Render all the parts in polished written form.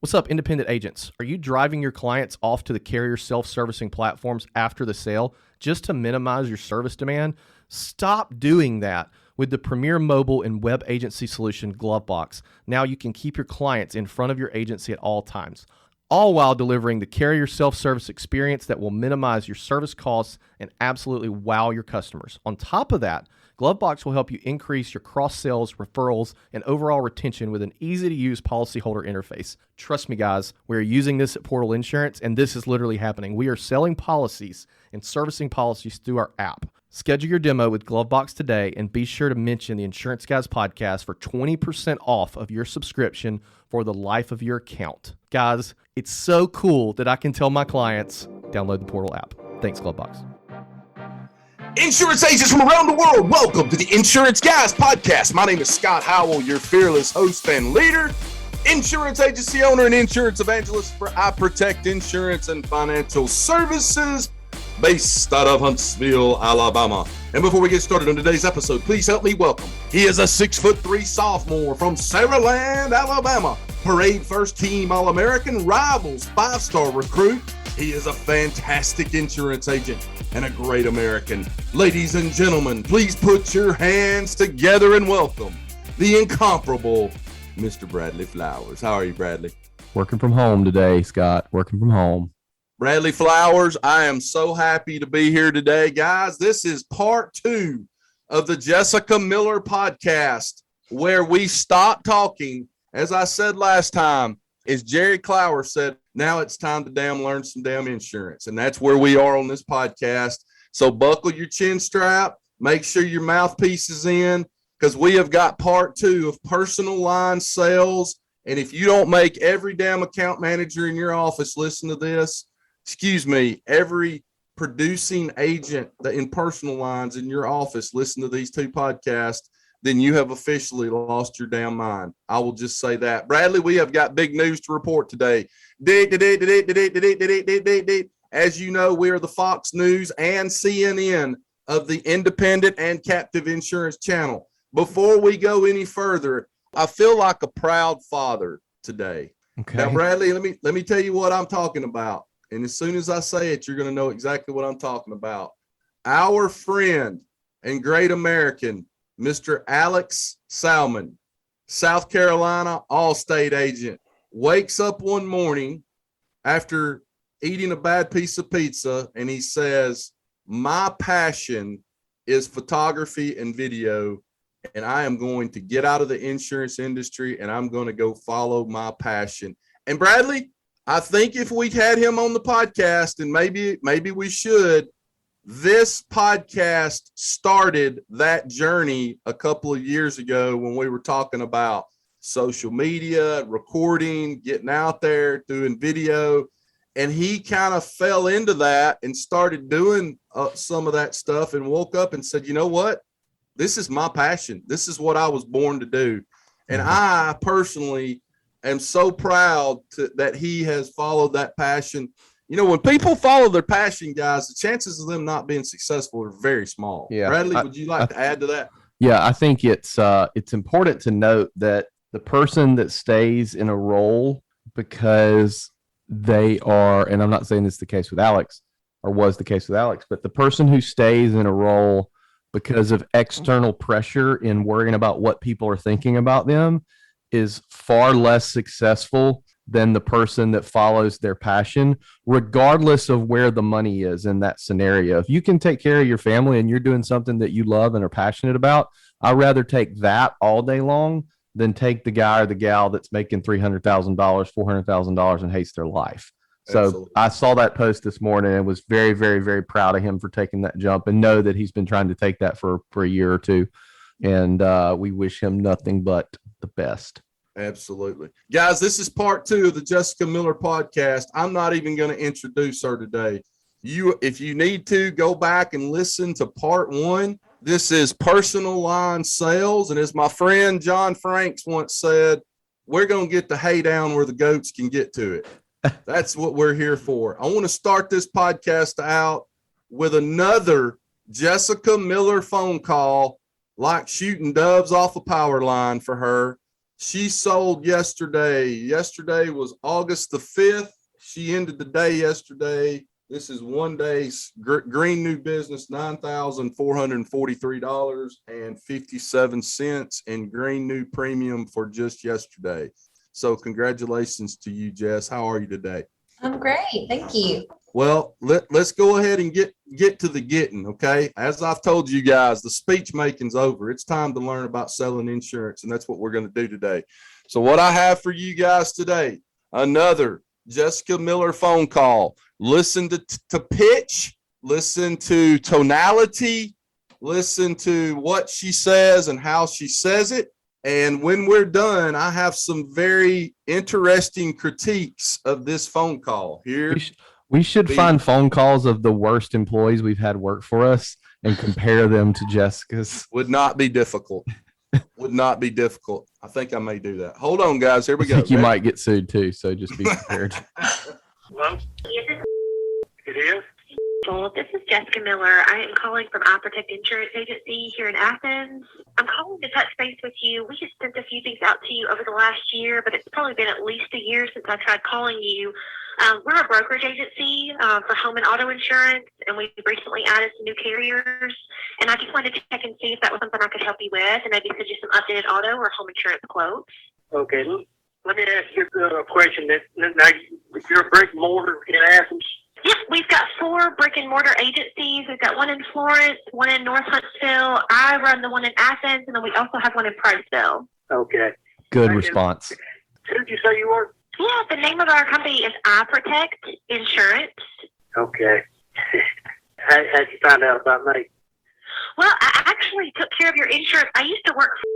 What's up, independent agents? Are you driving your clients off to the carrier self-servicing platforms after the sale just to minimize your service demand? Stop doing that with the premier mobile and web agency solution, GloveBox. Now you can keep your clients in front of your agency at all times, all while delivering the carrier self-service experience that will minimize your service costs and absolutely wow your customers. On top of that, GloveBox will help you increase your cross-sales, referrals, and overall retention with an easy-to-use policyholder interface. Trust me, guys, we're using this at Portal Insurance, and this is literally happening. We are selling policies and servicing policies through our app. Schedule your demo with GloveBox today, and be sure to mention the Insurance Guys podcast for 20% off of your subscription for the life of your account. Guys, it's so cool that I can tell my clients, download the Portal app. Thanks, GloveBox. Insurance agents from around the world, welcome to the Insurance Guys podcast. My name is Scott Howell, your fearless host and leader, insurance agency owner and insurance evangelist for Iprotect Insurance and Financial Services, based out of Huntsville, Alabama. And before we get started on today's episode, please help me welcome. He is a 6'3" sophomore from Saraland, Alabama. Parade first team All-American, Rivals 5-star recruit. He is a fantastic insurance agent and a great American. Ladies and gentlemen, please put your hands together and welcome the incomparable Mr. Bradley Flowers. How are you, Bradley? Working from home today, Scott. Working from home. Bradley Flowers, I am so happy to be here today, guys. This is part 2 of the Jessica Miller podcast, where we stopped talking. As I said last time, as Jerry Clower said, now it's time to learn some damn insurance. And that's where we are on this podcast. So buckle your chin strap, make sure your mouthpiece is in, because we have got part 2 of personal line sales. And if you don't make every damn account manager in your office listen to this, every producing agent that in personal lines in your office listen to these 2 podcasts, then you have officially lost your damn mind. I will just say that. Bradley, we have got big news to report today. As you know, we are the Fox News and CNN of the independent and captive insurance channel. Before we go any further, I feel like a proud father today. Okay. Now, Bradley, let me tell you what I'm talking about. And as soon as I say it, you're going to know exactly what I'm talking about. Our friend and great American, Mr. Alex Salmon, South Carolina Allstate agent, wakes up one morning after eating a bad piece of pizza, and he says, my passion is photography and video, and I am going to get out of the insurance industry, and I'm going to go follow my passion. And Bradley, I think if we had him on the podcast, and maybe we should, this podcast started that journey a couple of years ago when we were talking about social media, recording, getting out there, doing video. And he kind of fell into that and started doing some of that stuff and woke up and said, you know what? This is my passion. This is what I was born to do. And I personally am so proud that he has followed that passion. You know, when people follow their passion, guys, the chances of them not being successful are very small. Yeah. Bradley, would you like to add to that? Yeah, I think it's important to note that the person that stays in a role because they are, and I'm not saying this is the case with Alex or was the case with Alex, but the person who stays in a role because of external pressure in worrying about what people are thinking about them is far less successful than the person that follows their passion, regardless of where the money is in that scenario. If you can take care of your family and you're doing something that you love and are passionate about, I'd rather take that all day long than take the guy or the gal that's making $300,000, $400,000 and hates their life. So absolutely. I saw that post this morning and was very, very, very proud of him for taking that jump, and know that he's been trying to take that for a year or two. And we wish him nothing but the best. Absolutely. Guys, this is part 2 of the Jessica Miller podcast. I'm not even going to introduce her today. If you need to, go back and listen to part 1. This is personal line sales. And as my friend John Franks once said, we're going to get the hay down where the goats can get to it. That's what we're here for. I want to start this podcast out with another Jessica Miller phone call, like shooting doves off a power line for her. She sold yesterday. Yesterday was August the 5th. She ended the day yesterday. This is one day's green new business, $9,443.57 in green new premium for just yesterday. So congratulations to you, Jess. How are you today? I'm great. Thank you. Well, let's go ahead and get to the getting, okay? As I've told you guys, the speech making's over. It's time to learn about selling insurance, and that's what we're going to do today. So what I have for you guys today, another Jessica Miller phone call. Listen to pitch, listen to tonality, listen to what she says and how she says it. And when we're done, I have some very interesting critiques of this phone call here. We should find phone calls of the worst employees we've had work for us and compare them to Jessica's. Would not be difficult. Would not be difficult. I think I may do that. Hold on, guys. Here we go. I think you might get sued too, so just be prepared. Hello? It is? This is Jessica Miller. I am calling from Iprotect Insurance Agency here in Athens. I'm calling to touch base with you. We just sent a few things out to you over the last year, but it's probably been at least a year since I tried calling you. We're a brokerage agency for home and auto insurance, and we've recently added some new carriers. And I just wanted to check and see if that was something I could help you with, and maybe send you some updated auto or home insurance quotes. Okay. Let me ask you a question. Now, you're a brick and mortar in Athens? Yep, we've got 4 brick and mortar agencies. We've got one in Florence, one in North Huntsville. I run the one in Athens, and then we also have one in Priceville. Okay. Good response. Who did you say you were? Yeah, the name of our company is Iprotect Insurance. Okay. How'd you find out about me? Well, I actually took care of your insurance. I used to work for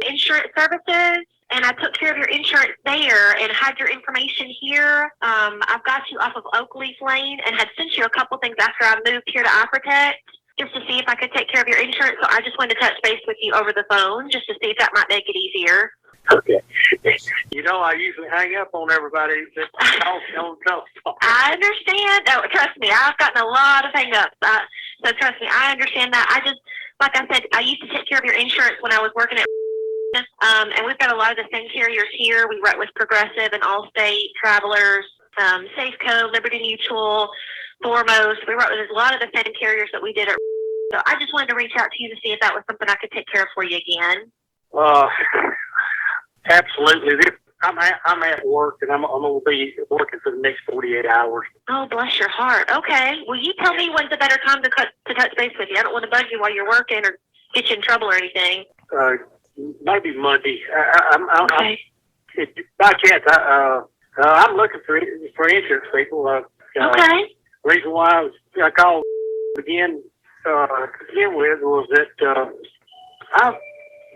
insurance services, and I took care of your insurance there and had your information here. I've got you off of Oakleaf Lane and had sent you a couple things after I moved here to Iprotect just to see if I could take care of your insurance. So I just wanted to touch base with you over the phone just to see if that might make it easier. Okay. You know, I usually hang up on everybody that talks on telephone. I understand. Oh, trust me, I've gotten a lot of hang-ups. So trust me, I understand that. I just, like I said, I used to take care of your insurance when I was working at and we've got a lot of the same carriers here. We write with Progressive and Allstate, Travelers, Safeco, Liberty Mutual, Foremost. We write with a lot of the same carriers that we did at. So I just wanted to reach out to you to see if that was something I could take care of for you again. Absolutely. I'm at work, and I'm going to be working for the next 48 hours. Oh, bless your heart. Okay. Well, you tell me when's a better time to touch base with you. I don't want to bug you while you're working or get you in trouble or anything. Maybe Monday. Okay. By chance, I'm looking for insurance people. Okay. Reason why I called again to begin with was that I've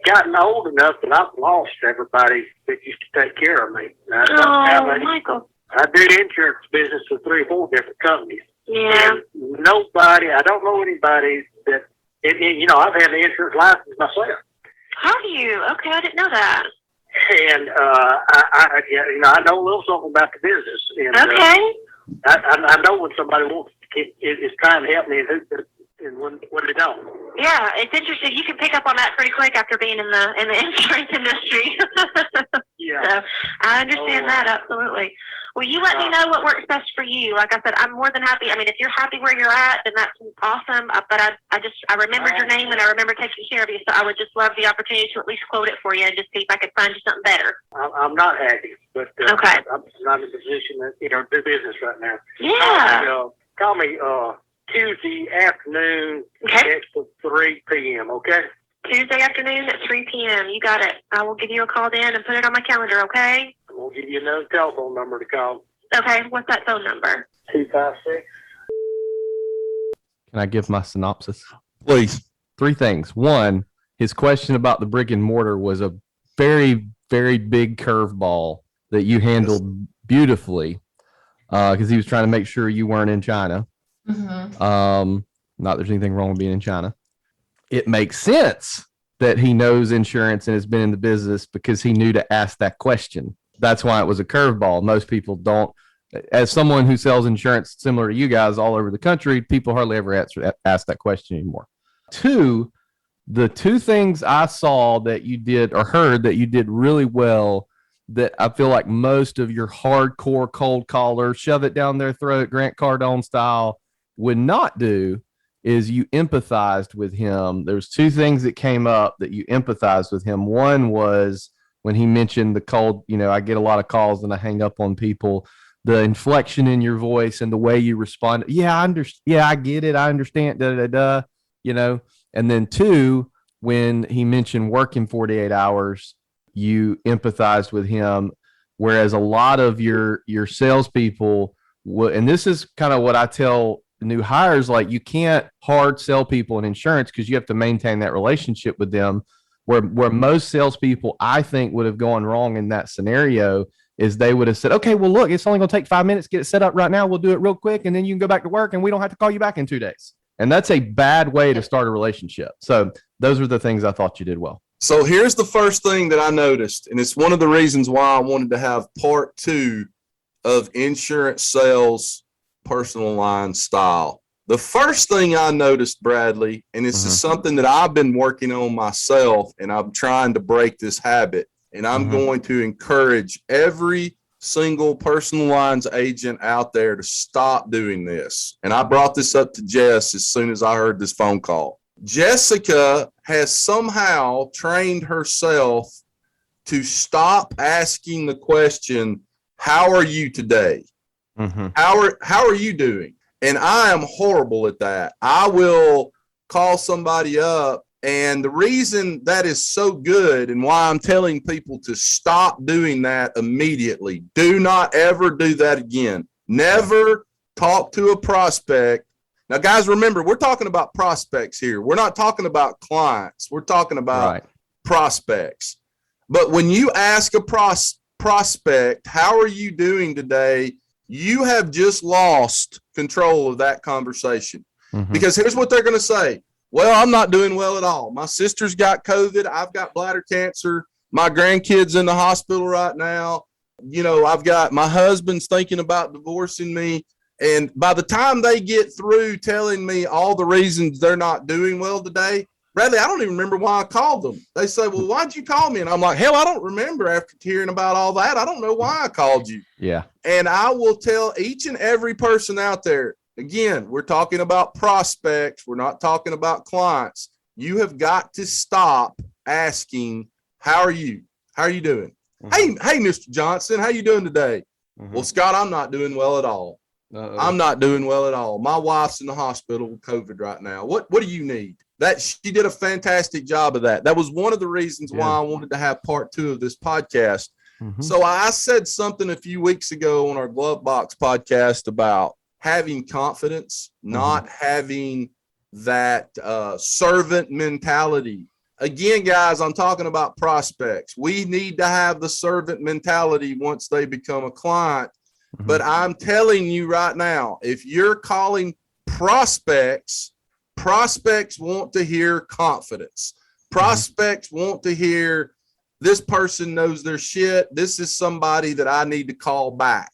gotten old enough that I've lost everybody that used to take care of me. Michael. I did insurance business with 3 or 4 different companies. Yeah. And nobody, I don't know anybody that, I've had the insurance license myself. Have you? Okay, I didn't know that. And I know a little something about the business. And, okay. I know when somebody is trying to help me and when they don't. Yeah, it's interesting. You can pick up on that pretty quick after being in the insurance industry. Yeah. So I understand that absolutely. Well, you let me know what works best for you. Like I said, I'm more than happy. I mean, if you're happy where you're at, then that's awesome. But I remembered your name and I remember taking care of you. So I would just love the opportunity to at least quote it for you and just see if I could find you something better. I'm not happy, but okay. I'm not in a position to do business right now. Yeah. Call me Tuesday afternoon okay. at 3 p.m., okay? Tuesday afternoon at 3 p.m. You got it. I will give you a call then and put it on my calendar, okay? We'll give you another telephone number to call. Okay, what's that phone number? 256. Can I give my synopsis? Please. 3 things. 1, his question about the brick and mortar was a very, very big curveball that you handled beautifully because he was trying to make sure you weren't in China. Mm-hmm. Not there's anything wrong with being in China. It makes sense that he knows insurance and has been in the business because he knew to ask that question. That's why it was a curveball. Most people don't. As someone who sells insurance similar to you guys all over the country, people hardly ever ask that question anymore. 2, The two things I saw that you did or heard that you did really well that I feel like most of your hardcore cold callers, shove it down their throat, Grant Cardone style, would not do is you empathized with him. There's two things that came up that you empathized with him. One was when he mentioned the cold, I get a lot of calls and I hang up on people, the inflection in your voice and the way you respond. Yeah, I understand. Yeah, I get it. I understand. And then two, when he mentioned working 48 hours, you empathized with him. Whereas a lot of your salespeople and this is kind of what I tell new hires, like you can't hard sell people in insurance because you have to maintain that relationship with them. Where most salespeople, I think, would have gone wrong in that scenario is they would have said, okay, well, look, it's only going to take 5 minutes, get it set up right now. We'll do it real quick. And then you can go back to work and we don't have to call you back in 2 days. And that's a bad way to start a relationship. So those are the things I thought you did well. So here's the first thing that I noticed, and it's one of the reasons why I wanted to have part 2 of insurance sales personal line style. The first thing I noticed, Bradley, and this is something that I've been working on myself, and I'm trying to break this habit, and I'm going to encourage every single personal lines agent out there to stop doing this. And I brought this up to Jess as soon as I heard this phone call. Jessica has somehow trained herself to stop asking the question, how are you today? How are you doing? And I am horrible at that. I will call somebody up, and the reason that is so good and why I'm telling people to stop doing that immediately, do not ever do that again. Never talk to a prospect. Now, guys, remember, we're talking about prospects here. We're not talking about clients. We're talking about prospects. But when you ask a prospect, how are you doing today? You have just lost control of that conversation. Because here's what they're going to say. Well, I'm not doing well at all. My sister's got COVID. I've got bladder cancer. My grandkid's in the hospital right now. I've got my husband's thinking about divorcing me. And by the time they get through telling me all the reasons they're not doing well today, Bradley, I don't even remember why I called them. They say, well, why'd you call me? And I'm like, hell, I don't remember after hearing about all that. I don't know why I called you. Yeah. And I will tell each and every person out there, again, we're talking about prospects. We're not talking about clients. You have got to stop asking, how are you? How are you doing? Hey, Mr. Johnson, how you doing today? Well, Scott, I'm not doing well at all. I'm not doing well at all. My wife's in the hospital with COVID right now. What do you need? She did a fantastic job of that. That was one of the reasons why I wanted to have part 2 of this podcast. So I said something a few weeks ago on our GloveBox podcast about having confidence, not having that servant mentality. Again, guys, I'm talking about prospects. We need to have the servant mentality once they become a client. But I'm telling you right now, if you're calling prospects want to hear confidence. Prospects want to hear this person knows their shit. This is somebody that I need to call back.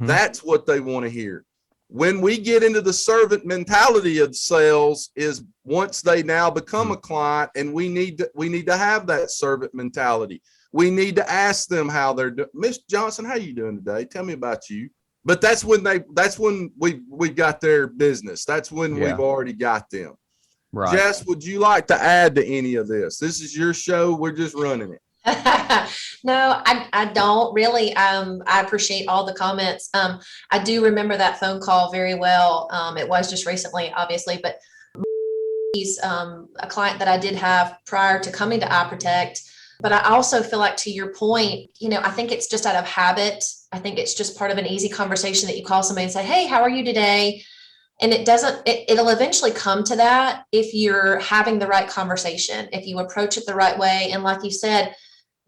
That's what they want to hear. When we get into the servant mentality of sales is once they now become a client, and we need to have that servant mentality. We need to ask them how they're doing. Miss Johnson, how you doing today? Tell me about you. But that's when we got their business. That's when we've already got them. Right. Jess, would you like to add to any of this? This is your show. We're just running it. No, I don't really. I appreciate all the comments. I do remember that phone call very well. It was just recently, obviously, but he's a client that I did have prior to coming to Iprotect. But I also feel like, to your point, I think it's just out of habit. I think it's just part of an easy conversation that you call somebody and say, hey, how are you today? And it'll eventually come to that if you're having the right conversation, if you approach it the right way. And like you said,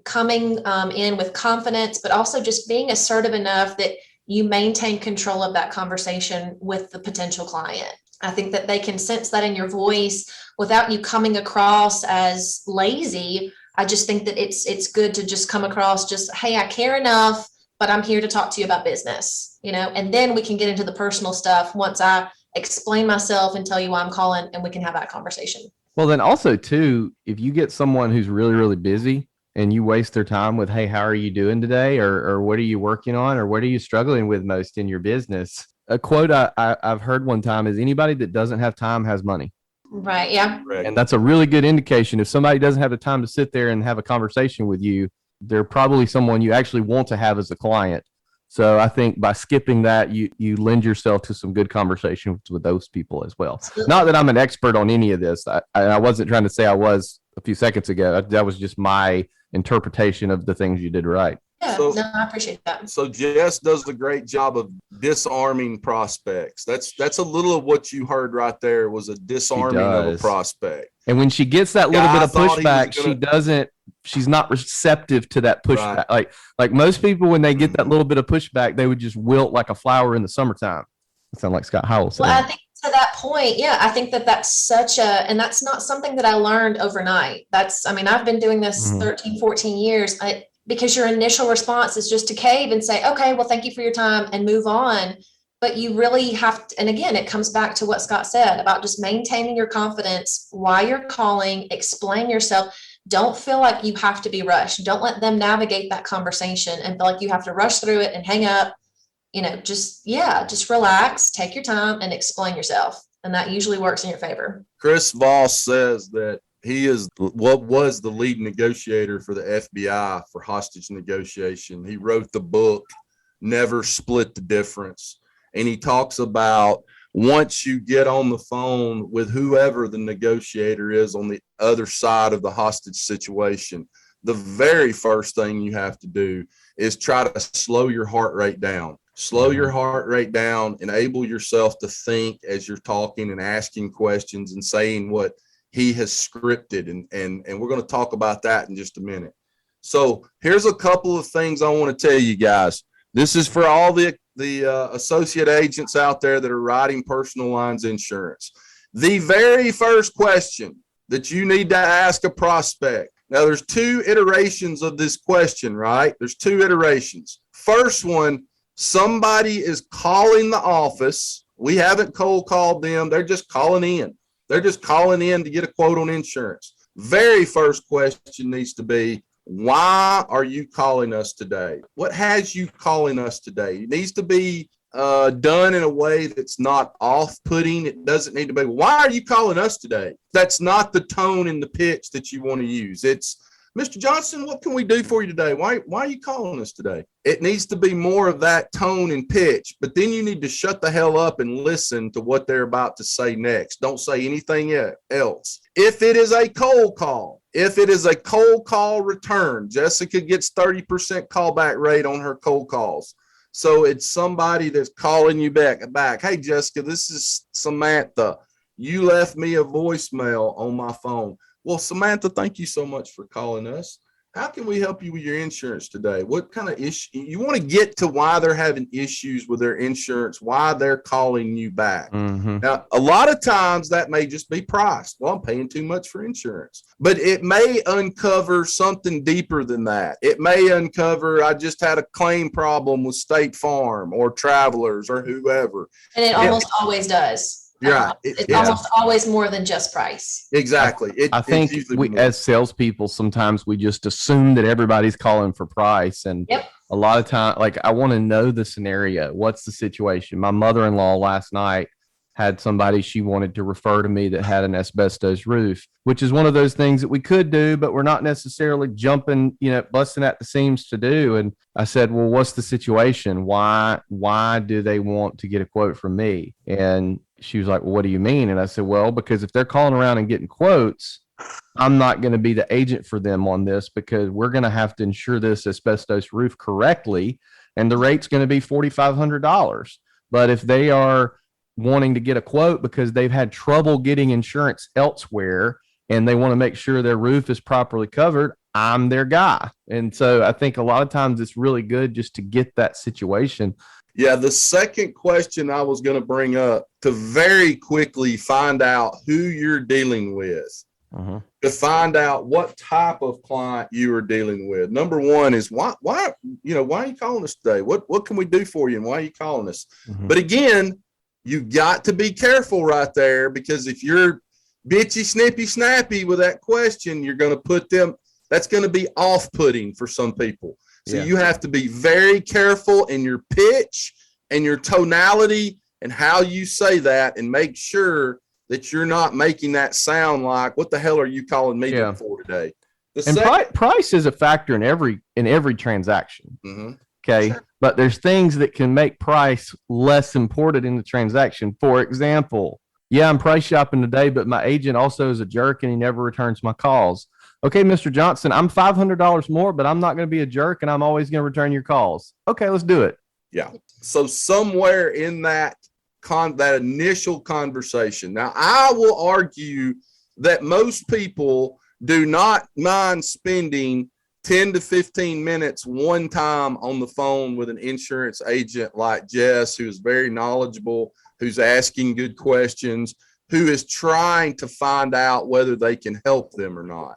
coming in with confidence, but also just being assertive enough that you maintain control of that conversation with the potential client. I think that they can sense that in your voice without you coming across as lazy. I just think that it's good to just come across just, hey, I care enough, but I'm here to talk to you about business, and then we can get into the personal stuff once I explain myself and tell you why I'm calling, and we can have that conversation. Well, then also too, if you get someone who's really, really busy and you waste their time with, hey, how are you doing today? Or what are you working on? Or what are you struggling with most in your business? A quote I've heard one time is anybody that doesn't have time has money. Right. Yeah. Correct. And that's a really good indication. If somebody doesn't have the time to sit there and have a conversation with you, they're probably someone you actually want to have as a client. So I think by skipping that, you lend yourself to some good conversations with those people as well. Not that I'm an expert on any of this. I wasn't trying to say I was a few seconds ago. That was just my interpretation of the things you did right. Yeah. So- No, I appreciate that. So Jess does a great job of disarming prospects. That's a little of what you heard right there was a disarming of a does. prospect. And when she gets that little Yeah, bit I of thought he was pushback, she's not receptive to that pushback. Right. Like most people, when they get that little bit of pushback, they would just wilt like a flower in the summertime. That sounds like Scott Howell said. Well, I think to that point, yeah, I think that's and that's not something that I learned overnight. I've been doing this 13, 14 years. Because your initial response is just to cave and say, okay, well, thank you for your time and move on. But you really have to, and again, it comes back to what Scott said about just maintaining your confidence while you're calling, explain yourself. Don't feel like you have to be rushed. Don't let them navigate that conversation and feel like you have to rush through it and hang up. Just relax, take your time and explain yourself. And that usually works in your favor. Chris Voss says that he is what was the lead negotiator for the FBI for hostage negotiation. He wrote the book, Never Split the Difference. And he talks about once you get on the phone with whoever the negotiator is on the other side of the hostage situation, the very first thing you have to do is try to slow your heart rate down. Slow your heart rate down, enable yourself to think as you're talking and asking questions and saying what he has scripted. And we're going to talk about that in just a minute. So here's a couple of things I want to tell you guys. This is for all the associate agents out there that are writing personal lines insurance. The very first question that you need to ask a prospect. Now, there's two iterations of this question, right? There's two iterations. First one, somebody is calling the office. We haven't cold called them. They're just calling in. They're just calling in to get a quote on insurance. Very first question needs to be, why are you calling us today? What has you calling us today? It needs to be done in a way that's not off-putting. It doesn't need to be, why are you calling us today? That's not the tone and the pitch that you want to use. It's, Mr. Johnson, what can we do for you today? Why are you calling us today? It needs to be more of that tone and pitch, but then you need to shut the hell up and listen to what they're about to say next. Don't say anything else. If it is a cold call, return, Jessica gets 30% callback rate on her cold calls. So it's somebody that's calling you back. Hey, Jessica, this is Samantha. You left me a voicemail on my phone. Well, Samantha, thank you so much for calling us. How can we help you with your insurance today? What kind of issue? You want to get to why they're having issues with their insurance, why they're calling you back. Mm-hmm. Now, a lot of times that may just be price. Well, I'm paying too much for insurance. But it may uncover something deeper than that. It may uncover, I just had a claim problem with State Farm or Travelers or whoever. And it almost always does. Yeah, it's almost always more than just price. Exactly. I think as salespeople, sometimes we just assume that everybody's calling for price. And a lot of time, like, I want to know the scenario. What's the situation? My mother-in-law last night had somebody she wanted to refer to me that had an asbestos roof, which is one of those things that we could do, but we're not necessarily jumping, busting at the seams to do. And I said, well, what's the situation? Why do they want to get a quote from me? And she was like, well, what do you mean? And I said, well, because if they're calling around and getting quotes, I'm not going to be the agent for them on this, because we're going to have to insure this asbestos roof correctly. And the rate's going to be $4,500. But if they are wanting to get a quote because they've had trouble getting insurance elsewhere and they want to make sure their roof is properly covered, I'm their guy. And so I think a lot of times it's really good just to get that situation. Yeah, the second question I was going to bring up, to very quickly find out who you're dealing with, to find out what type of client you are dealing with. Number one is why are you calling us today? What can we do for you and why are you calling us? But again, you got to be careful right there, because if you're bitchy, snippy, snappy with that question, you're going to put them, that's going to be off-putting for some people. So you have to be very careful in your pitch and your tonality and how you say that, and make sure that you're not making that sound like, what the hell are you calling me for today? Price is a factor in every transaction. Mm-hmm. Okay. Sure. But there's things that can make price less important in the transaction. For example, I'm price shopping today, but my agent also is a jerk and he never returns my calls. Okay, Mr. Johnson, I'm $500 more, but I'm not going to be a jerk and I'm always going to return your calls. Okay, let's do it. Yeah. So somewhere in that initial conversation. Now, I will argue that most people do not mind spending 10 to 15 minutes one time on the phone with an insurance agent like Jess, who's very knowledgeable, who's asking good questions, who is trying to find out whether they can help them or not.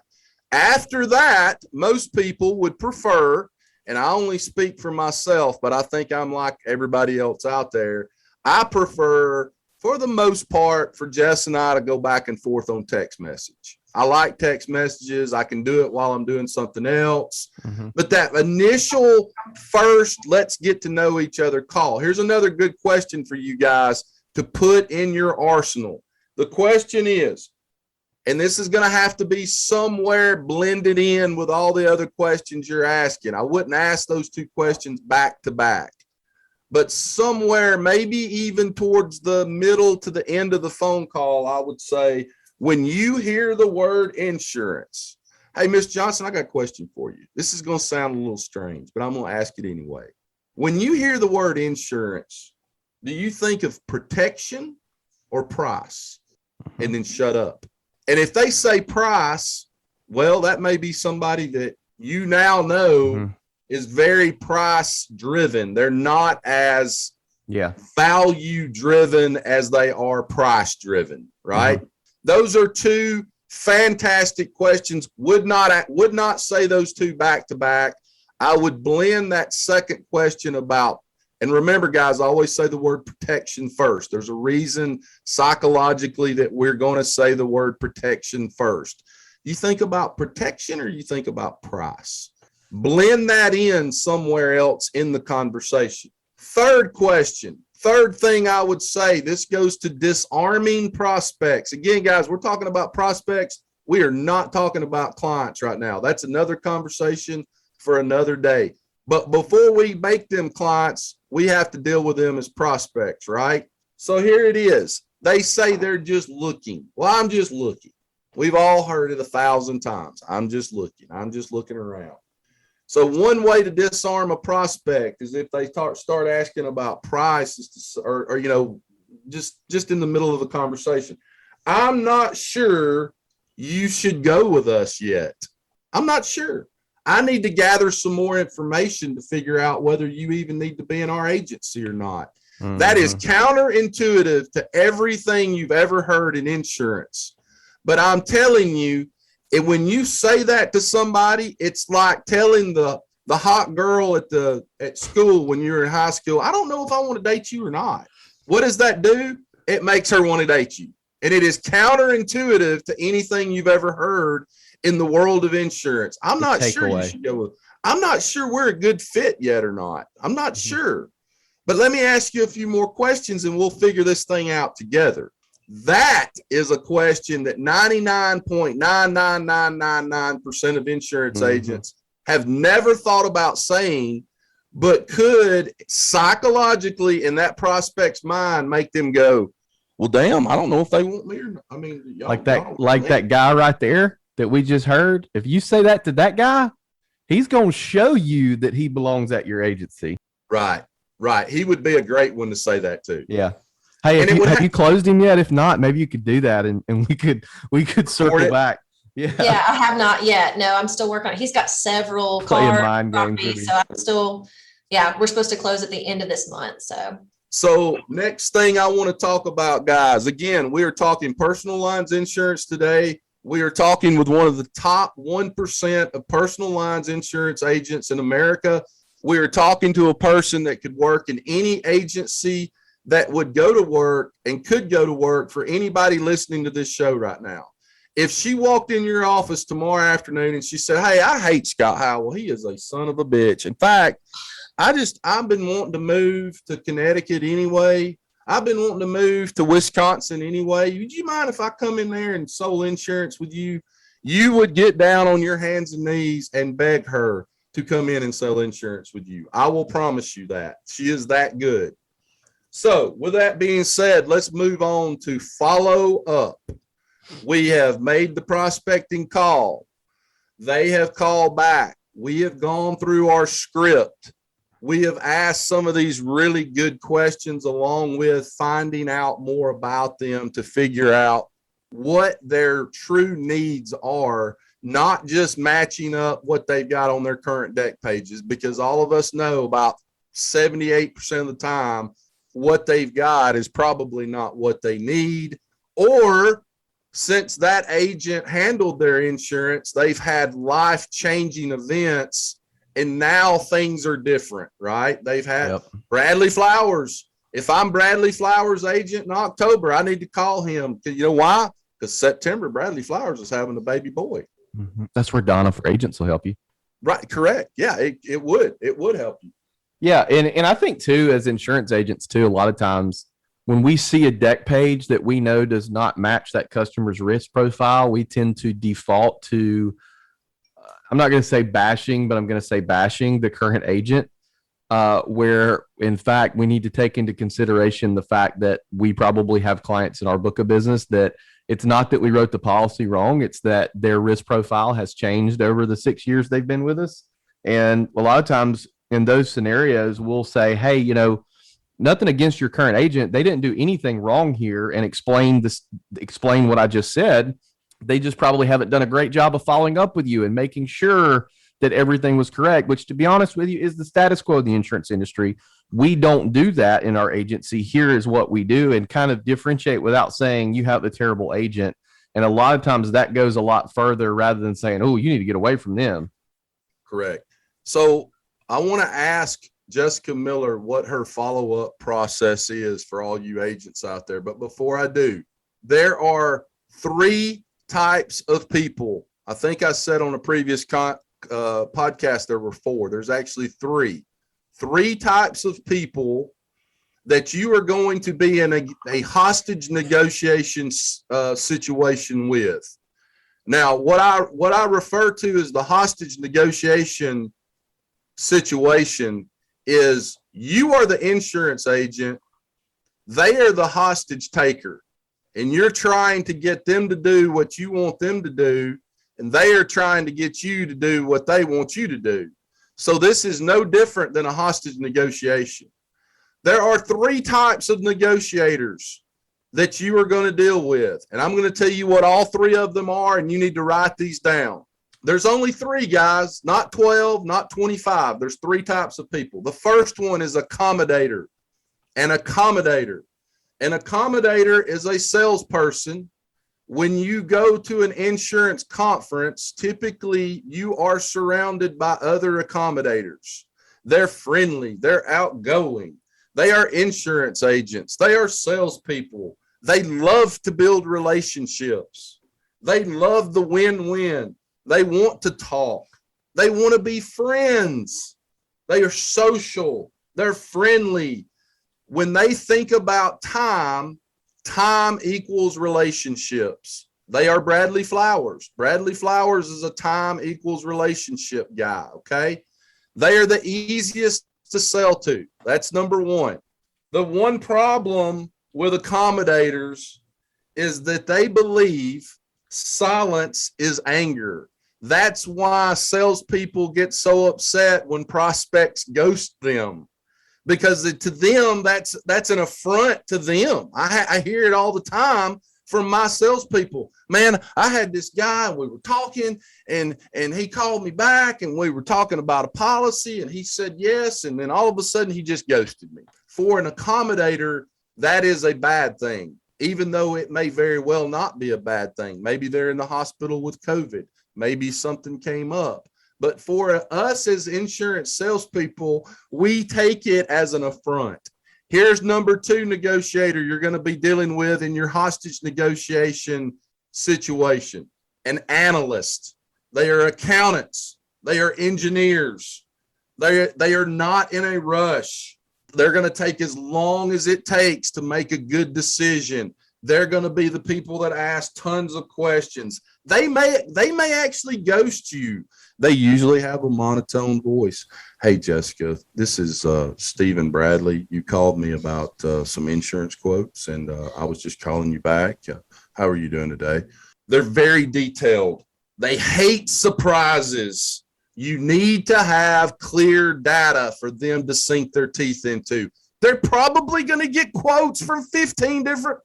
After that, most people would prefer, and I only speak for myself, but I think I'm like everybody else out there, I prefer, for the most part, for Jess and I to go back and forth on text message. I like text messages. I can do it while I'm doing something else. Mm-hmm. But that initial first, let's get to know each other call. Here's another good question for you guys to put in your arsenal. The question is, and this is going to have to be somewhere blended in with all the other questions you're asking. I wouldn't ask those two questions back to back. But somewhere, maybe even towards the middle to the end of the phone call, I would say, when you hear the word insurance, hey, Miss Johnson, I got a question for you. This is going to sound a little strange, but I'm going to ask it anyway. When you hear the word insurance, do you think of protection or price? And then shut up. And if they say price, well, that may be somebody that you now know is very price driven. They're not as value driven as they are price driven, right? Those are two fantastic questions. Would not say those two back to back. I would blend that second question about, and remember, guys, I always say the word protection first. There's a reason psychologically that we're going to say the word protection first. You think about protection or you think about price? Blend that in somewhere else in the conversation. Third question. Third thing I would say, this goes to disarming prospects. Again, guys, we're talking about prospects. We are not talking about clients right now. That's another conversation for another day. But before we make them clients, we have to deal with them as prospects, right? So here it is. They say they're just looking. Well, I'm just looking. We've all heard it 1,000 times. I'm just looking. I'm just looking around. So one way to disarm a prospect is if they start asking about prices, or you know, just in the middle of the conversation. I'm not sure you should go with us yet. I'm not sure. I need to gather some more information to figure out whether you even need to be in our agency or not. Mm-hmm. That is counterintuitive to everything you've ever heard in insurance. But I'm telling you, when you say that to somebody, it's like telling the hot girl at school when you're in high school, I don't know if I want to date you or not. What does that do? It makes her want to date you. And it is counterintuitive to anything you've ever heard in the world of insurance. I'm not sure you should go with. I'm not sure we're a good fit yet or not. I'm not sure. But let me ask you a few more questions and we'll figure this thing out together. That is a question that 99.99999% of insurance agents have never thought about saying, but could psychologically in that prospect's mind make them go, well, damn, I don't know if they want me or not. I mean, that guy right there that we just heard. If you say that to that guy, he's going to show you that he belongs at your agency. Right. He would be a great one to say that to. Yeah. Hey, have you closed him yet? If not, maybe you could do that and we could circle back. Yeah. Yeah, I have not yet. No, I'm still working on it. He's got several cars, so I'm still, we're supposed to close at the end of this month. So next thing I want to talk about, guys, again, we are talking personal lines insurance today. We are talking with one of the top 1% of personal lines insurance agents in America. We are talking to a person that could work in any agency that would go to work and could go to work for anybody listening to this show right now. If she walked in your office tomorrow afternoon and she said, "Hey, I hate Scott Howell. He is a son of a bitch. In fact, I've been wanting to move to Connecticut anyway. I've been wanting to move to Wisconsin anyway. Would you mind if I come in there and sold insurance with you?" You would get down on your hands and knees and beg her to come in and sell insurance with you. I will promise you that. She is that good. So with that being said, let's move on to follow up. We have made the prospecting call. They have called back. We have gone through our script. We have asked some of these really good questions along with finding out more about them to figure out what their true needs are, not just matching up what they've got on their current deck pages, because all of us know about 78% of the time what they've got is probably not what they need, or since that agent handled their insurance, they've had life-changing events and now things are different, right? They've had Bradley Flowers. If I'm Bradley Flowers' agent in October, I need to call him. You know why? Because September, Bradley Flowers is having a baby boy. Mm-hmm. That's where Donna for Agents will help you. Right. Correct. Yeah, it would. It would help you. Yeah. And I think, too, as insurance agents, too, a lot of times when we see a deck page that we know does not match that customer's risk profile, we tend to default to, I'm not going to say bashing, but I'm going to say bashing the current agent, where, in fact, we need to take into consideration the fact that we probably have clients in our book of business that it's not that we wrote the policy wrong. It's that their risk profile has changed over the 6 years they've been with us. And a lot of times in those scenarios, we'll say, hey, you know, nothing against your current agent. They didn't do anything wrong here, and explain what I just said. They just probably haven't done a great job of following up with you and making sure that everything was correct, which, to be honest with you, is the status quo of the insurance industry. We don't do that in our agency. Here is what we do, and kind of differentiate without saying you have a terrible agent. And a lot of times that goes a lot further rather than saying, oh, you need to get away from them. Correct. So I want to ask Jessica Miller what her follow-up process is for all you agents out there. But before I do, there are 3 types of people. I think I said on a previous podcast there were 4. There's actually 3 types of people that you are going to be in a hostage negotiation situation with. Now, what I refer to as the hostage negotiation situation is you are the insurance agent, they are the hostage taker, and you're trying to get them to do what you want them to do, and they are trying to get you to do what they want you to do. So this is no different than a hostage negotiation. There are 3 types of negotiators that you are going to deal with, and I'm going to tell you what all 3 of them are, and you need to write these down. There's only 3, guys, not 12, not 25. There's 3 types of people. The first one is accommodator. An accommodator. An accommodator is a salesperson. When you go to an insurance conference, typically you are surrounded by other accommodators. They're friendly. They're outgoing. They are insurance agents. They are salespeople. They love to build relationships. They love the win-win. They want to talk. They want to be friends. They are social. They're friendly. When they think about time equals relationships. They are Bradley Flowers. Bradley Flowers is a time equals relationship guy, okay? They are the easiest to sell to. That's number 1. The one problem with accommodators is that they believe silence is anger. That's why salespeople get so upset when prospects ghost them. Because to them, that's an affront to them. I hear it all the time from my salespeople. Man, I had this guy, we were talking, and he called me back, and we were talking about a policy, and he said yes, and then all of a sudden he just ghosted me. For an accommodator, that is a bad thing, even though it may very well not be a bad thing. Maybe they're in the hospital with COVID. Maybe something came up. But for us as insurance salespeople, we take it as an affront. Here's number 2 negotiator you're going to be dealing with in your hostage negotiation situation. An analyst. They are accountants. They are engineers. They are not in a rush. They're going to take as long as it takes to make a good decision. They're going to be the people that ask tons of questions. They may actually ghost you. They usually have a monotone voice. Hey, Jessica, this is Stephen Bradley. You called me about some insurance quotes, and I was just calling you back. How are you doing today? They're very detailed. They hate surprises. You need to have clear data for them to sink their teeth into. They're probably going to get quotes from 15 different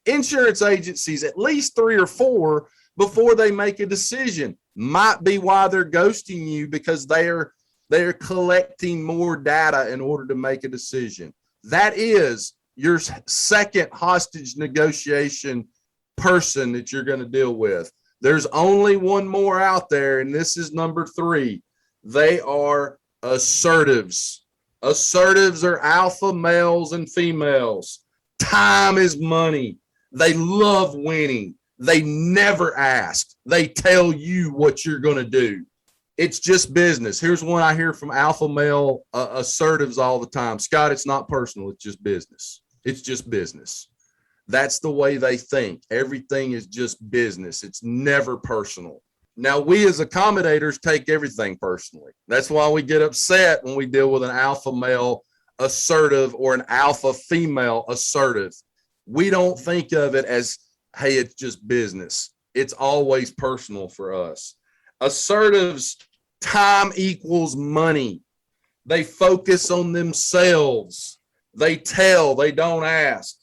insurance agencies, at least 3 or 4, before they make a decision. Might be why they're ghosting you, because they're collecting more data in order to make a decision. That is your second hostage negotiation person that you're going to deal with. There's only one more out there, and this is number 3. They are assertives. Assertives are alpha males and females. Time is money. They love winning. They never ask. They tell you what you're going to do. It's just business. Here's one I hear from alpha male assertives all the time. Scott, it's not personal. It's just business. It's just business. That's the way they think. Everything is just business. It's never personal. Now, we as accommodators take everything personally. That's why we get upset when we deal with an alpha male assertive or an alpha female assertive. We don't think of it as, hey, it's just business. It's always personal for us. Assertives, time equals money. They focus on themselves. They tell, they don't ask.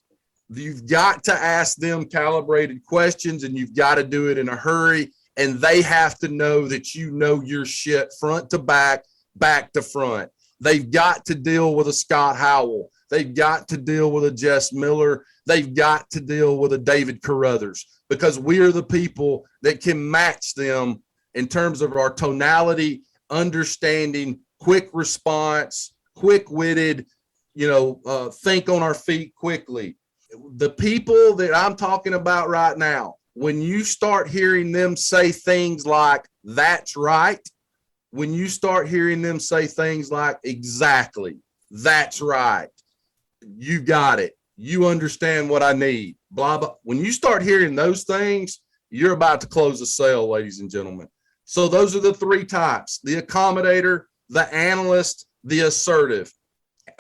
You've got to ask them calibrated questions, and you've got to do it in a hurry. And they have to know that you know your shit front to back, back to front. They've got to deal with a Scott Howell. They've got to deal with a Jess Miller. They've got to deal with a David Carruthers, because we are the people that can match them in terms of our tonality, understanding, quick response, quick-witted, think on our feet quickly. The people that I'm talking about right now, when you start hearing them say things like, that's right, when you start hearing them say things like, exactly, that's right, you got it, you understand what I need, blah, blah. When you start hearing those things, you're about to close a sale, ladies and gentlemen. So those are the 3 types: the accommodator, the analyst, the assertive.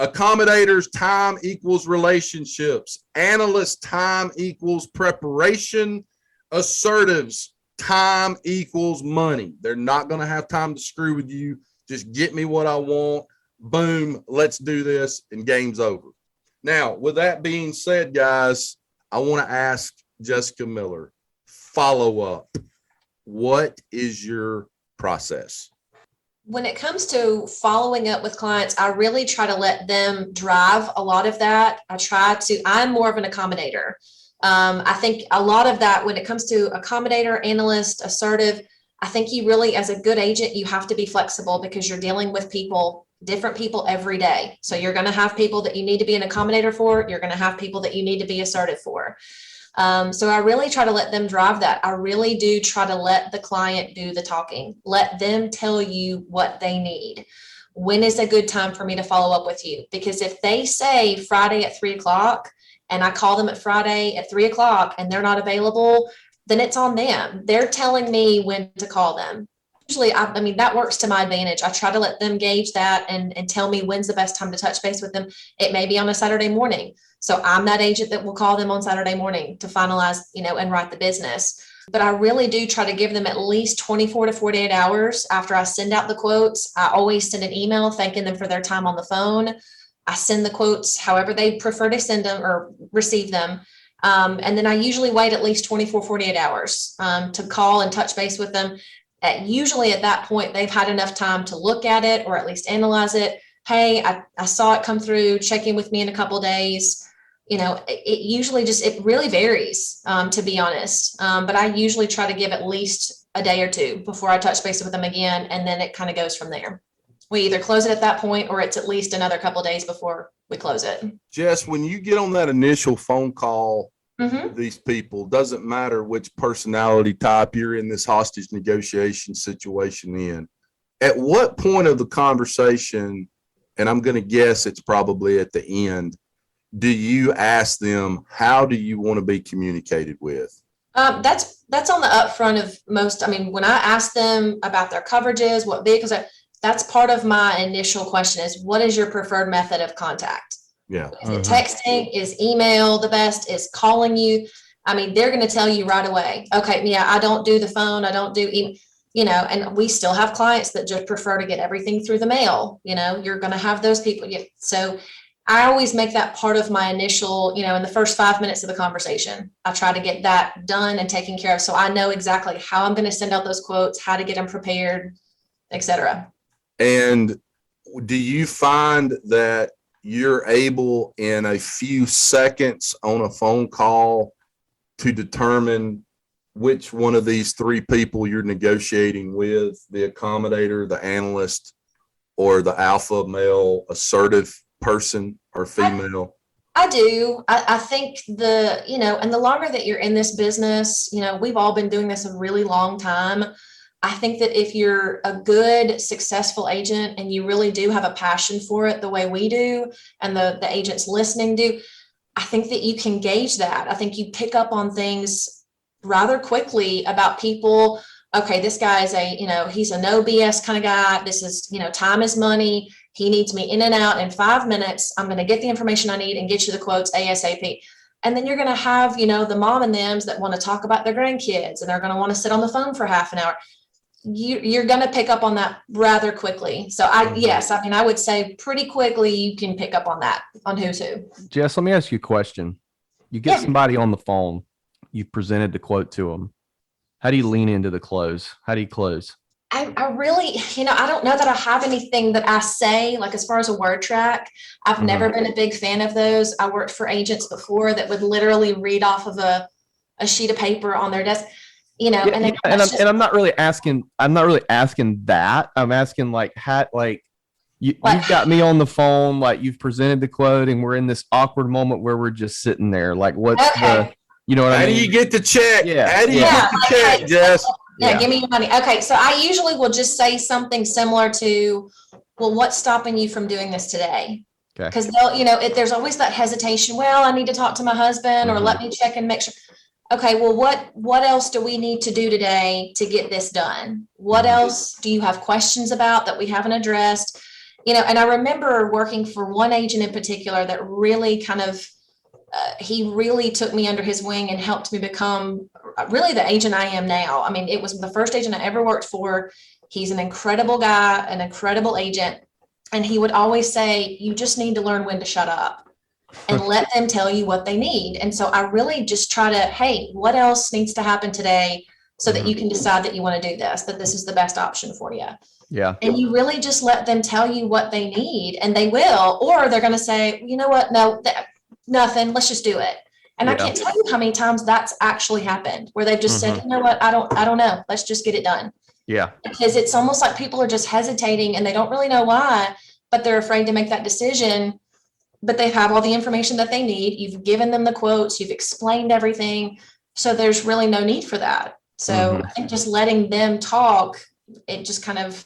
Accommodators, time equals relationships. Analysts, time equals preparation. Assertives, time equals money. They're not going to have time to screw with you. Just get me what I want. Boom, let's do this, and game's over. Now, with that being said, guys, I want to ask Jessica Miller, follow up. What is your process? When it comes to following up with clients, I really try to let them drive a lot of that. I'm more of an accommodator. I think a lot of that, when it comes to accommodator, analyst, assertive, I think you really, as a good agent, you have to be flexible, because you're dealing with people, different people every day. So you're going to have people that you need to be an accommodator for. You're going to have people that you need to be assertive for. So I really try to let them drive that. I really do try to let the client do the talking. Let them tell you what they need. When is a good time for me to follow up with you? Because if they say Friday at 3:00 and I call them at Friday at 3:00 and they're not available, then it's on them. They're telling me when to call them. Usually, I mean, that works to my advantage. I try to let them gauge that and tell me when's the best time to touch base with them. It may be on a Saturday morning. So I'm that agent that will call them on Saturday morning to finalize, and write the business. But I really do try to give them at least 24 to 48 hours after I send out the quotes. I always send an email thanking them for their time on the phone. I send the quotes however they prefer to send them or receive them. And then I usually wait at least 24, 48 hours to call and touch base with them. Usually at that point, they've had enough time to look at it or at least analyze it. Hey, I saw it come through, check in with me in a couple of days. It really varies, to be honest. But I usually try to give at least a day or two before I touch base with them again. And then it kind of goes from there. we either close it at that point or it's at least another couple of days before we close it. Jess, when you get on that initial phone call, Mm-hmm. these people, doesn't matter which personality type you're in this hostage negotiation situation in, at what point of the conversation, and I'm going to guess it's probably at the end, do you ask them, how do you want to be communicated with? That's on the upfront of most. I mean, when I ask them about their coverages, what vehicles are, that's part of my initial question is, what is your preferred method of contact? Yeah. Is it texting? Is email the best? Is calling you? I mean, they're going to tell you right away. Okay, yeah, I don't do the phone. I don't do email. You know, and we still have clients that just prefer to get everything through the mail. You know, you're going to have those people. Yeah. So I always make that part of my initial, you know, in the first 5 minutes of the conversation, I try to get that done and taken care of. So I know exactly how I'm going to send out those quotes, how to get them prepared, etc. And do you find that you're able in a few seconds on a phone call to determine which one of these three people you're negotiating with, the accommodator, the analyst, or the alpha male assertive person or female? I do. I think you know, and the longer that you're in this business, you know, we've all been doing this a really long time. I think that if you're a good, successful agent and you really do have a passion for it the way we do, and the agents listening do, I think that you can gauge that. I think you pick up on things rather quickly about people. Okay, this guy is he's a no BS kind of guy. This is, you know, time is money. He needs me in and out in 5 minutes. I'm going to get the information I need and get you the quotes ASAP. And then you're going to have, you know, the mom and thems that want to talk about their grandkids and they're going to want to sit on the phone for half an hour. You're going to pick up on that rather quickly. So yes, I mean, I would say pretty quickly you can pick up on that, on who's who. Jess, let me ask you a question. You get somebody on the phone, you've presented the quote to them. How do you lean into the close? How do you close? I really, you know, I don't know that I have anything that I say, like as far as a word track. I've never been a big fan of those. I worked for agents before that would literally read off of a sheet of paper on their desk. You know, and I'm not really asking that. I'm asking you've got me on the phone, like you've presented the quote and we're in this awkward moment where we're just sitting there. Like what's you know what I mean? How do you get the check? Yeah. How do you get the check, Jess? Yeah, give me your money. Okay, so I usually will just say something similar to, well, what's stopping you from doing this today? Okay. Because they'll, you know, there's always that hesitation. Well, I need to talk to my husband or let me check and make sure. Okay, well, what else do we need to do today to get this done? What else do you have questions about that we haven't addressed? You know, and I remember working for one agent in particular that really kind of, he really took me under his wing and helped me become really the agent I am now. I mean, it was the first agent I ever worked for. He's an incredible guy, an incredible agent. And he would always say, you just need to learn when to shut up and let them tell you what they need. And so I really just try to, hey, what else needs to happen today so that you can decide that you want to do this, that this is the best option for you. Yeah. And you really just let them tell you what they need, and they will, or they're going to say, you know what? No, nothing. Let's just do it. And I can't tell you how many times that's actually happened where they've just said, you know what? I don't know. Let's just get it done. Yeah. Because it's almost like people are just hesitating and they don't really know why, but they're afraid to make that decision. But they have all the information that they need. You've given them the quotes. You've explained everything. So there's really no need for that. So I think just letting them talk, it just kind of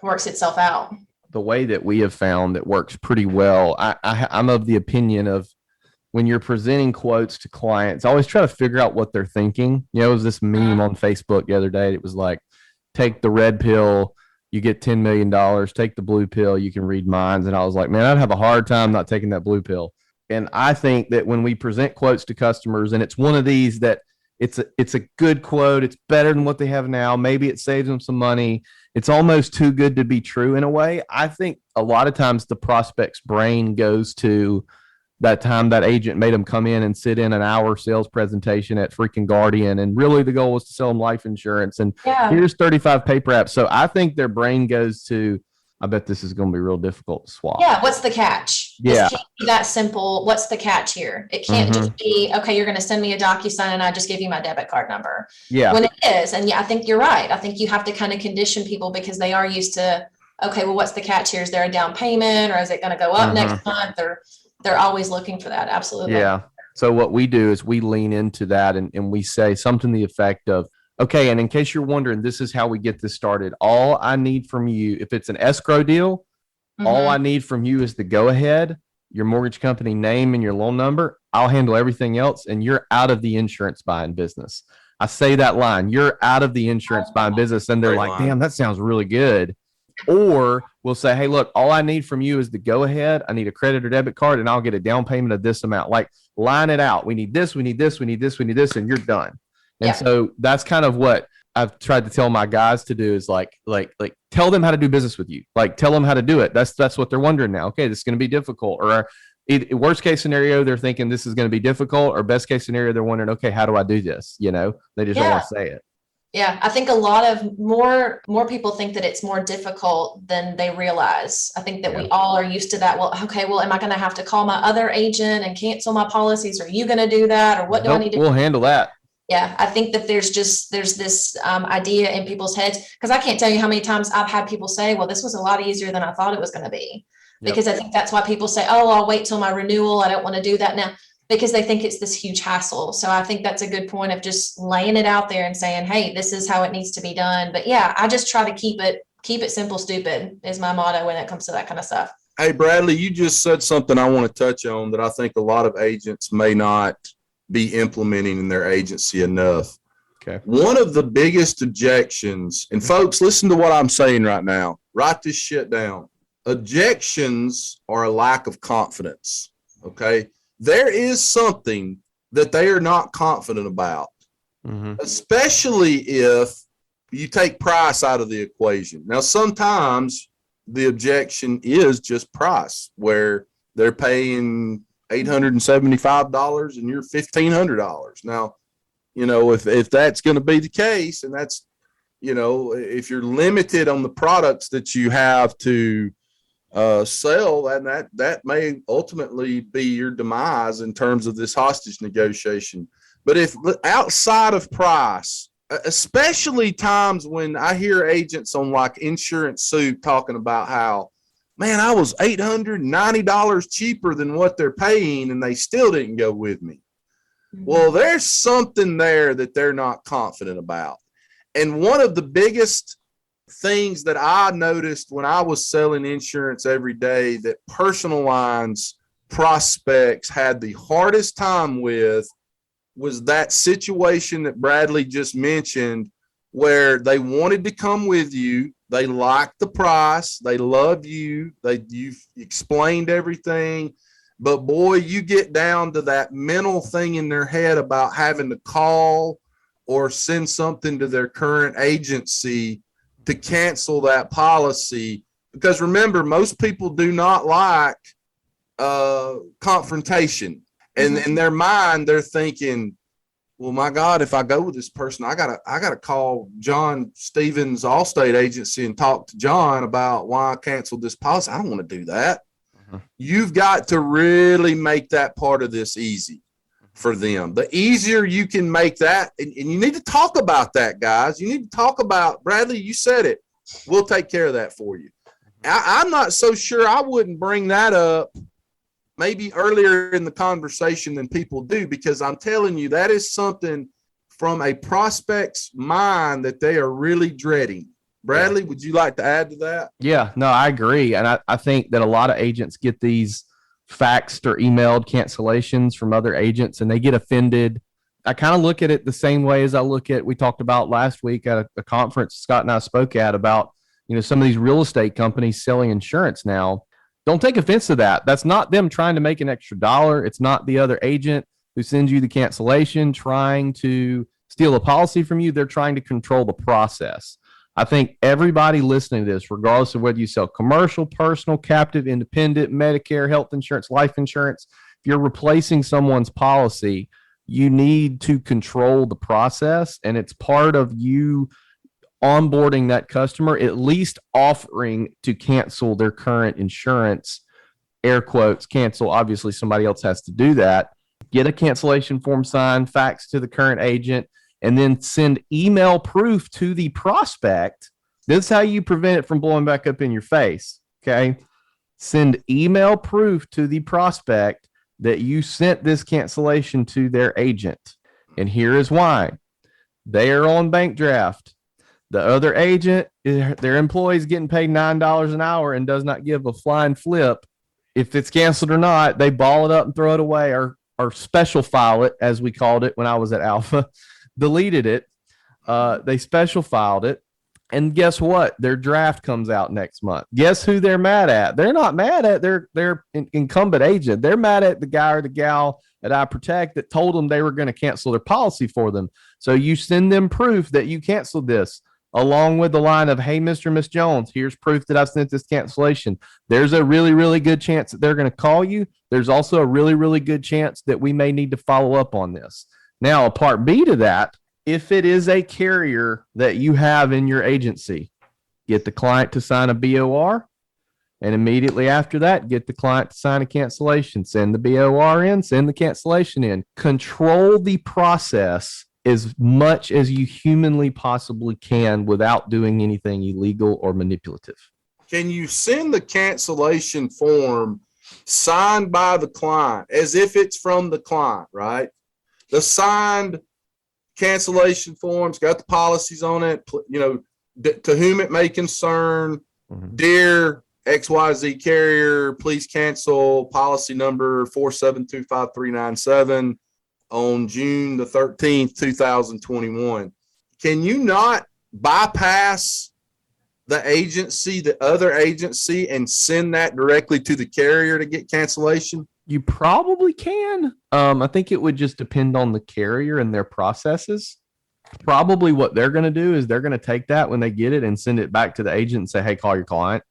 works itself out. The way that we have found that works pretty well, I'm of the opinion of when you're presenting quotes to clients, I always try to figure out what they're thinking. You know, it was this meme on Facebook the other day. It was like, take the red pill, you get $10 million. Take the blue pill, you can read minds. And I was like, man, I'd have a hard time not taking that blue pill. And I think that when we present quotes to customers, and it's one of these that it's a good quote, it's better than what they have now. Maybe it saves them some money. It's almost too good to be true in a way. I think a lot of times the prospect's brain goes to that time that agent made them come in and sit in an hour sales presentation at freaking Guardian. And really the goal was to sell them life insurance. And here's 35 paper apps. So I think their brain goes to, I bet this is going to be real difficult to swap. Yeah. What's the catch? Yeah. It can't be that simple. What's the catch here? It can't just be, okay, you're going to send me a DocuSign and I just give you my debit card number. Yeah. When it is. And yeah, I think you're right. I think you have to kind of condition people because they are used to, okay, well, what's the catch here? Is there a down payment, or is it going to go up next month? Or they're always looking for that. Absolutely. Yeah. So what we do is we lean into that and we say something to the effect of, okay, and in case you're wondering, this is how we get this started. All I need from you, if it's an escrow deal, all I need from you is the go ahead, your mortgage company name and your loan number. I'll handle everything else, and you're out of the insurance buying business. I say that line, you're out of the insurance buying business. And they're like, damn, that sounds really good. Or we'll say, hey, look, all I need from you is the go ahead. I need a credit or debit card, and I'll get a down payment of this amount. Like, line it out. We need this, we need this, we need this, we need this, and you're done. And so that's kind of what I've tried to tell my guys to do is like tell them how to do business with you. Like, tell them how to do it. That's what they're wondering now. Okay, this is going to be difficult. Or worst case scenario, they're thinking this is going to be difficult. Or best case scenario, they're wondering, okay, how do I do this? You know, they just don't want to say it. Yeah, I think a lot of more people think that it's more difficult than they realize. I think that we all are used to that. Well, okay, well, am I going to have to call my other agent and cancel my policies? Are you going to do that? Or what do I need to do? We'll handle that. Yeah, I think that there's this idea in people's heads, because I can't tell you how many times I've had people say, well, this was a lot easier than I thought it was going to be. Because I think that's why people say, oh, I'll wait till my renewal. I don't want to do that now, because they think it's this huge hassle. So I think that's a good point of just laying it out there and saying, hey, this is how it needs to be done. But yeah, I just try to keep it simple, stupid is my motto when it comes to that kind of stuff. Hey, Bradley, you just said something I want to touch on that I think a lot of agents may not be implementing in their agency enough. Okay. One of the biggest objections, and folks, listen to what I'm saying right now. Write this shit down. Objections are a lack of confidence. Okay. There is something that they are not confident about, especially if you take price out of the equation. Now, sometimes the objection is just price, where they're paying $875 and you're $1,500. Now, you know, if that's going to be the case, and that's, you know, if you're limited on the products that you have to sell, and that may ultimately be your demise in terms of this hostage negotiation. But if outside of price, especially times when I hear agents on like Insurance Soup talking about how, man, I was $890 cheaper than what they're paying, and they still didn't go with me. Well, there's something there that they're not confident about. And one of the biggest things that I noticed when I was selling insurance every day that personal lines prospects had the hardest time with was that situation that Bradley just mentioned, where they wanted to come with you. They liked the price. They love you. You've explained everything. But boy, you get down to that mental thing in their head about having to call or send something to their current agency to cancel that policy. Because remember, most people do not like confrontation. And in their mind, they're thinking, well, my God, if I go with this person, I gotta call John Stevens Allstate agency and talk to John about why I canceled this policy. I don't want to do that. You've got to really make that part of this easy for them. The easier you can make that, and you need to talk about that, guys. You need to talk about, Bradley, you said it. We'll take care of that for you. I'm not so sure I wouldn't bring that up maybe earlier in the conversation than people do, because I'm telling you, that is something from a prospect's mind that they are really dreading. Bradley, would you like to add to that? Yeah, no, I agree. And I think that a lot of agents get these faxed or emailed cancellations from other agents and they get offended. I kind of look at it the same way as we talked about last week at a conference Scott and I spoke at about, you know, some of these real estate companies selling insurance now. Don't take offense to that. That's not them trying to make an extra dollar. It's not the other agent who sends you the cancellation trying to steal a policy from you. They're trying to control the process. I think everybody listening to this, regardless of whether you sell commercial, personal, captive, independent, Medicare, health insurance, life insurance, if you're replacing someone's policy, you need to control the process. And it's part of you onboarding that customer, at least offering to cancel their current insurance, air quotes, cancel. Obviously, somebody else has to do that. Get a cancellation form signed, fax to the current agent, and then send email proof to the prospect This is how you prevent it from blowing back up in your face. Okay. Send email proof to the prospect that you sent this cancellation to their agent. And here is why. They are on bank draft. The other agent, their employee is getting paid $9 an hour and does not give a flying flip if it's canceled or not. They ball it up and throw it away, or special file it, as we called it when I was at Alpha. Deleted it. They special filed it. And guess what? Their draft comes out next month. Guess who they're mad at? They're not mad at their incumbent agent. They're mad at the guy or the gal at Iprotect that told them they were going to cancel their policy for them. So you send them proof that you canceled this, along with the line of, hey, Mr. and Miss Jones, here's proof that I've sent this cancellation. There's a really, really good chance that they're going to call you. There's also a really, really good chance that we may need to follow up on this. Now, a part B to that, if it is a carrier that you have in your agency, get the client to sign a BOR, and immediately after that, get the client to sign a cancellation. Send the BOR in, send the cancellation in. Control the process as much as you humanly possibly can without doing anything illegal or manipulative. Can you send the cancellation form signed by the client as if it's from the client, right? The signed cancellation forms got the policies on it, to whom it may concern. Dear XYZ carrier, please cancel policy number 4725397 on June the 13th, 2021. Can you not bypass the agency, the other agency, and send that directly to the carrier to get cancellation? You probably can. I think it would just depend on the carrier and their processes. Probably what they're going to do is they're going to take that when they get it and send it back to the agent and say, hey, call your client.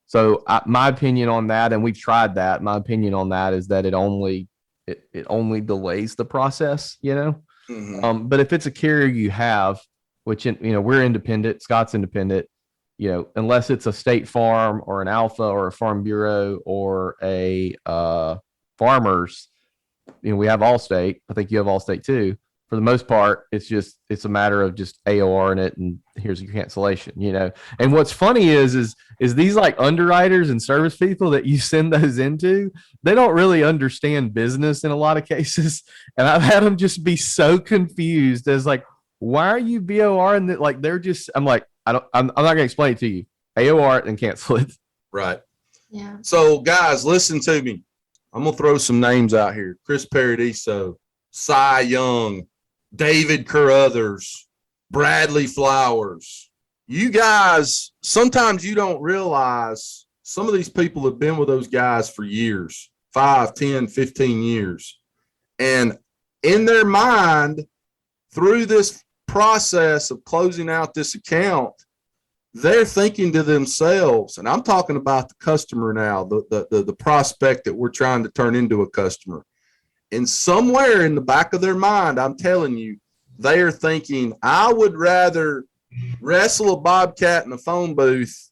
So my opinion on that, and we've tried that, my opinion on that is that it only delays the process, Mm-hmm. But if it's a carrier you have, which, we're independent, Scott's independent, unless it's a State Farm or an Alpha or a Farm Bureau or a Farmers, we have Allstate. I think you have Allstate too. For the most part, it's a matter of just AOR in it, and here's your cancellation, And what's funny is these like underwriters and service people that you send those into, they don't really understand business in a lot of cases. And I've had them just be so confused as like, why are you BOR? And like, they're just, I'm like, I'm not going to explain it to you. AOR it and cancel it. Right. Yeah. So guys, listen to me. I'm going to throw some names out here. Chris Paradiso, Cy Young, David Carruthers, Bradley Flowers. You guys, sometimes you don't realize some of these people have been with those guys for years, 5, 10, 15 years. And in their mind, through this process of closing out this account, they're thinking to themselves, and I'm talking about the customer now, the prospect that we're trying to turn into a customer. And somewhere in the back of their mind, I'm telling you, they are thinking, I would rather wrestle a bobcat in a phone booth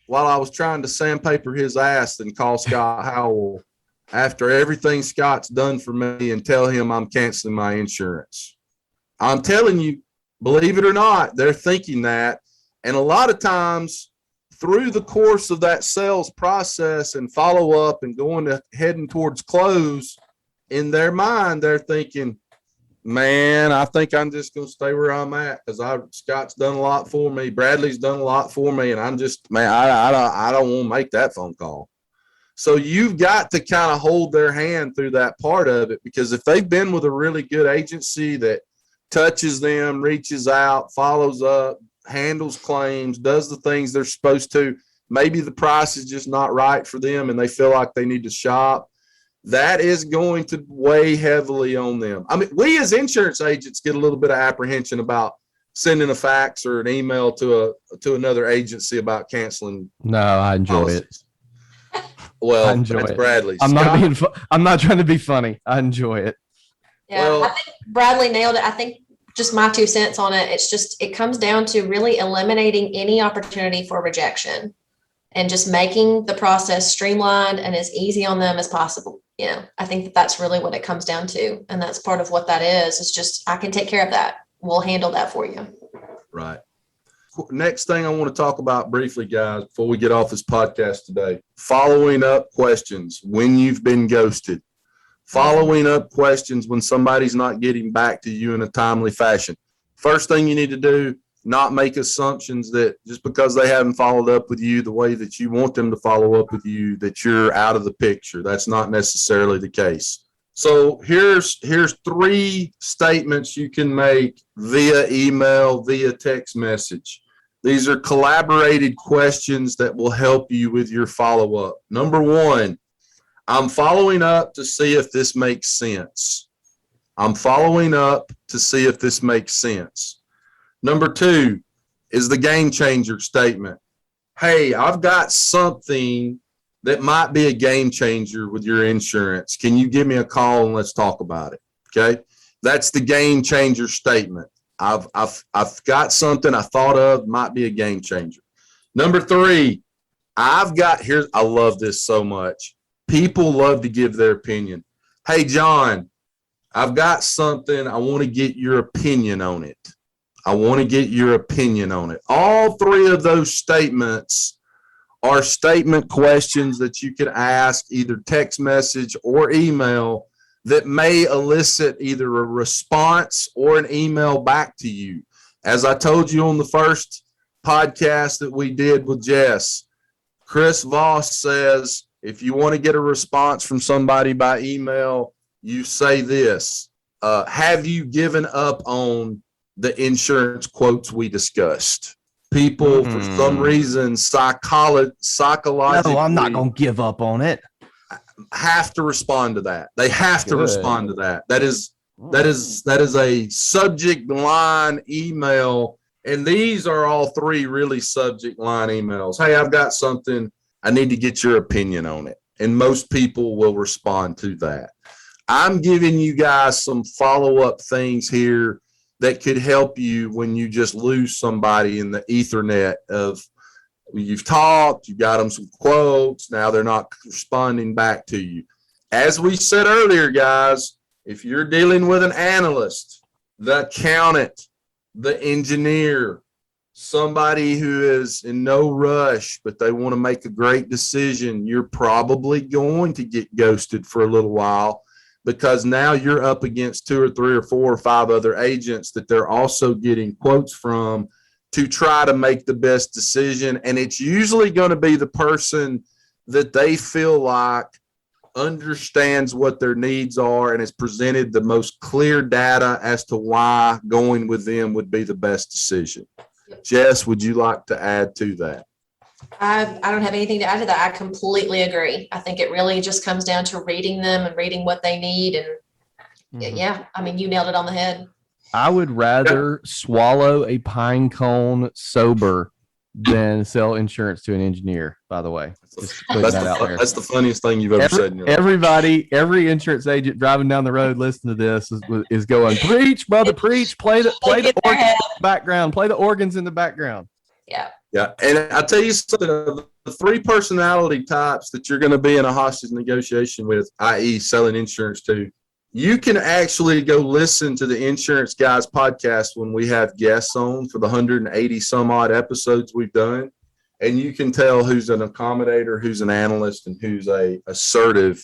while I was trying to sandpaper his ass than call Scott Howell after everything Scott's done for me and tell him I'm canceling my insurance. I'm telling you, believe it or not, they're thinking that. And a lot of times through the course of that sales process and follow up and heading towards close, in their mind, they're thinking, man, I think I'm just going to stay where I'm at because Scott's done a lot for me. Bradley's done a lot for me. And I'm just, man, I don't want to make that phone call. So you've got to kind of hold their hand through that part of it, because if they've been with a really good agency that touches them, reaches out, follows up, handles claims, does the things they're supposed to, maybe the price is just not right for them and they feel like they need to shop, that is going to weigh heavily on them. I mean, we as insurance agents get a little bit of apprehension about sending a fax or an email to another agency about canceling. No, I enjoy policies. Well, I enjoy that's it. Bradley's. I'm not trying to be funny. I enjoy it. Yeah, Well- I think Bradley nailed it. I think just my 2 cents on it. It comes down to really eliminating any opportunity for rejection and just making the process streamlined and as easy on them as possible. I think that's really what it comes down to. And that's part of what that is just, I can take care of that. We'll handle that for you. Right. Next thing I want to talk about briefly, guys, before we get off this podcast today, following up questions when you've been ghosted, following up questions when somebody's not getting back to you in a timely fashion. First thing you need to do, not make assumptions that just because they haven't followed up with you the way that you want them to follow up with you, that you're out of the picture. That's not necessarily the case. So here's 3 statements you can make via email, via text message. These are collaborated questions that will help you with your follow-up. Number 1, I'm following up to see if this makes sense. I'm following up to see if this makes sense. Number 2 is the game changer statement. Hey, I've got something that might be a game changer with your insurance. Can you give me a call and let's talk about it? Okay. That's the game changer statement. I've got something I thought of, might be a game changer. Number 3, I love this so much. People love to give their opinion. Hey, John, I've got something. I want to get your opinion on it. All 3 of those statements are statement questions that you could ask either text message or email that may elicit either a response or an email back to you. As I told you on the first podcast that we did with Jess, Chris Voss says, if you want to get a response from somebody by email, you say this, have you given up on the insurance quotes we discussed? People, for some reason, psychologically, No, I'm not going to give up on it. Have to respond to that. They have to respond to that. That is a subject line email. And these are all 3 really subject line emails. Hey, I've got something. I need to get your opinion on it. And most people will respond to that. I'm giving you guys some follow-up things here that could help you when you just lose somebody in the ethernet of you've talked, you got them some quotes, now they're not responding back to you. As we said earlier, guys, if you're dealing with an analyst, the accountant, the engineer, somebody who is in no rush, but they want to make a great decision, you're probably going to get ghosted for a little while, because now you're up against 2 or 3 or 4 or 5 other agents that they're also getting quotes from to try to make the best decision. And it's usually going to be the person that they feel like understands what their needs are and has presented the most clear data as to why going with them would be the best decision. Jess, would you like to add to that? I don't have anything to add to that. I completely agree. I think it really just comes down to reading them and reading what they need. And yeah, I mean, you nailed it on the head. I would rather swallow a pine cone sober than sell insurance to an engineer, by the way. Just putting that out there. That's the funniest thing you've ever said in your life. Every insurance agent driving down the road listening to this is going, preach, brother, preach, play the organs in the background, play the organs in the background. Yeah. Yeah, and I'll tell you something, the 3 personality types that you're going to be in a hostage negotiation with, i.e. selling insurance to, you can actually go listen to the Insurance Guys podcast when we have guests on for the 180 some odd episodes we've done, and you can tell who's an accommodator, who's an analyst, and who's a assertive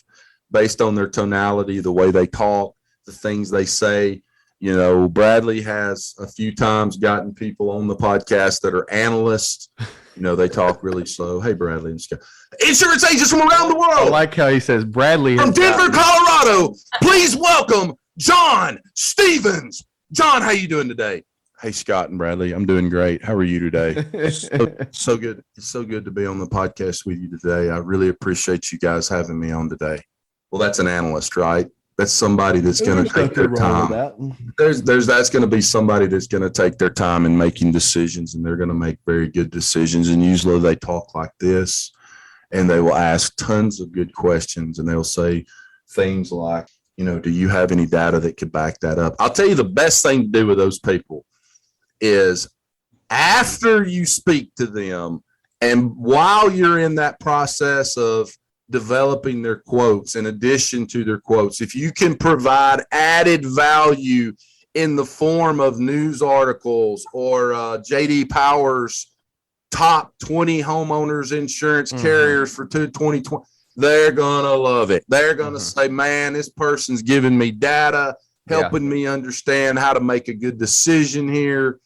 based on their tonality, the way they talk, the things they say. You know, Bradley has a few times gotten people on the podcast that are analysts. You know, they talk really slow. Hey, Bradley. Insurance agents from around the world. I like how he says Bradley. From Denver, Colorado. Please welcome John Stevens. John, how you doing today? Hey, Scott and Bradley. I'm doing great. How are you today? So good. It's so good to be on the podcast with you today. I really appreciate you guys having me on today. Well, that's an analyst, right? That's somebody that's going to take their time. That's going to be somebody that's going to take their time in making decisions, and they're going to make very good decisions. And usually they talk like this, and they will ask tons of good questions, and they'll say things like, you know, do you have any data that could back that up? I'll tell you the best thing to do with those people is after you speak to them and while you're in that process of developing their quotes, in addition to their quotes, if you can provide added value in the form of news articles or JD Power's top 20 homeowners insurance carriers for 2020, they're going to love it. They're going to say, man, this person's giving me data, helping me understand how to make a good decision here.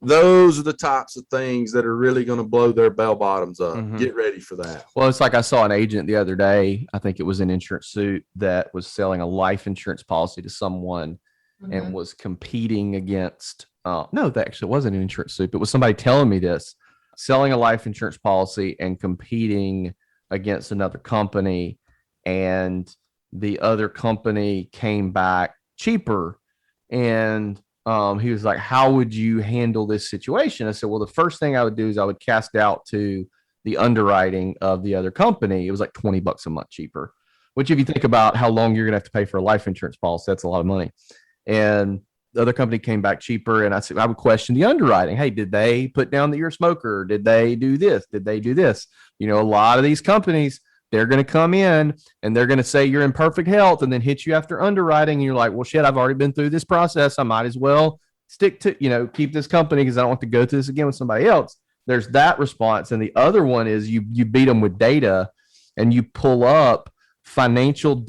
Those are the types of things that are really going to blow their bell bottoms up. Get ready for that. Well, it's like I saw an agent the other day. I think it was an insurance suit that was selling a life insurance policy to someone and was competing against, no, that actually wasn't an insurance suit. It was somebody telling me this, selling a life insurance policy and competing against another company. And the other company came back cheaper. And he was like, how would you handle this situation? I said, well, the first thing I would do is I would cast out to the underwriting of the other company. It was like $20 a month cheaper, which if you think about how long you're going to have to pay for a life insurance policy, that's a lot of money. And the other company came back cheaper. And I said, I would question the underwriting. Hey, did they put down that you're a smoker? Did they do this? Did they do this? You know, a lot of these companies, they're going to come in and they're going to say you're in perfect health and then hit you after underwriting. And you're like, well, shit, I've already been through this process. I might as well stick to, you know, keep this company because I don't want to go through this again with somebody else. There's that response. And the other one is you beat them with data and you pull up financial.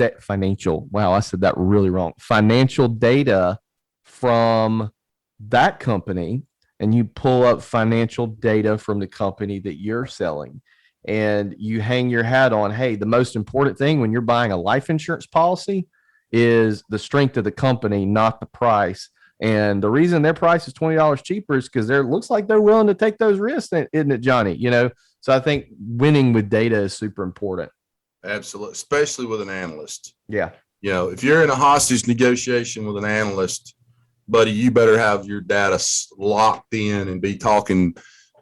Wow, I said that really wrong. Financial data from that company and you pull up financial data from the company that you're selling. And you hang your hat on, hey, the most important thing when you're buying a life insurance policy is the strength of the company, not the price. And the reason their price is $20 cheaper is because it looks like they're willing to take those risks, isn't it, Johnny? You know, so I think winning with data is super important. Absolutely, especially with an analyst. Yeah. You know, if you're in a hostage negotiation with an analyst, buddy, you better have your data locked in and be talking,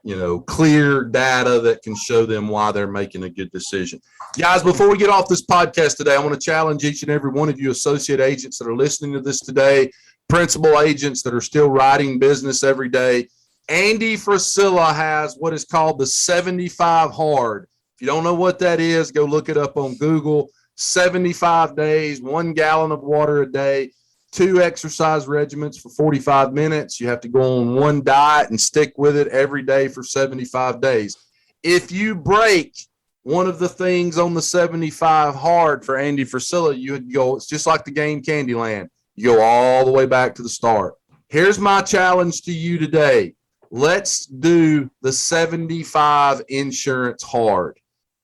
you know, clear data that can show them why they're making a good decision. Guys, before we get off this podcast today, I want to challenge each and every one of you associate agents that are listening to this today, principal agents that are still writing business every day. Andy Frisella has what is called the 75 hard. If you don't know what that is, go look it up on Google. 75 days, 1 gallon of water a day, 2 exercise regimens for 45 minutes. You have to go on 1 diet and stick with it every day for 75 days. If you break one of the things on the 75 hard for Andy Frisella, you would go, it's just like the game Candyland. You go all the way back to the start. Here's my challenge to you today. Let's do the 75 insurance hard.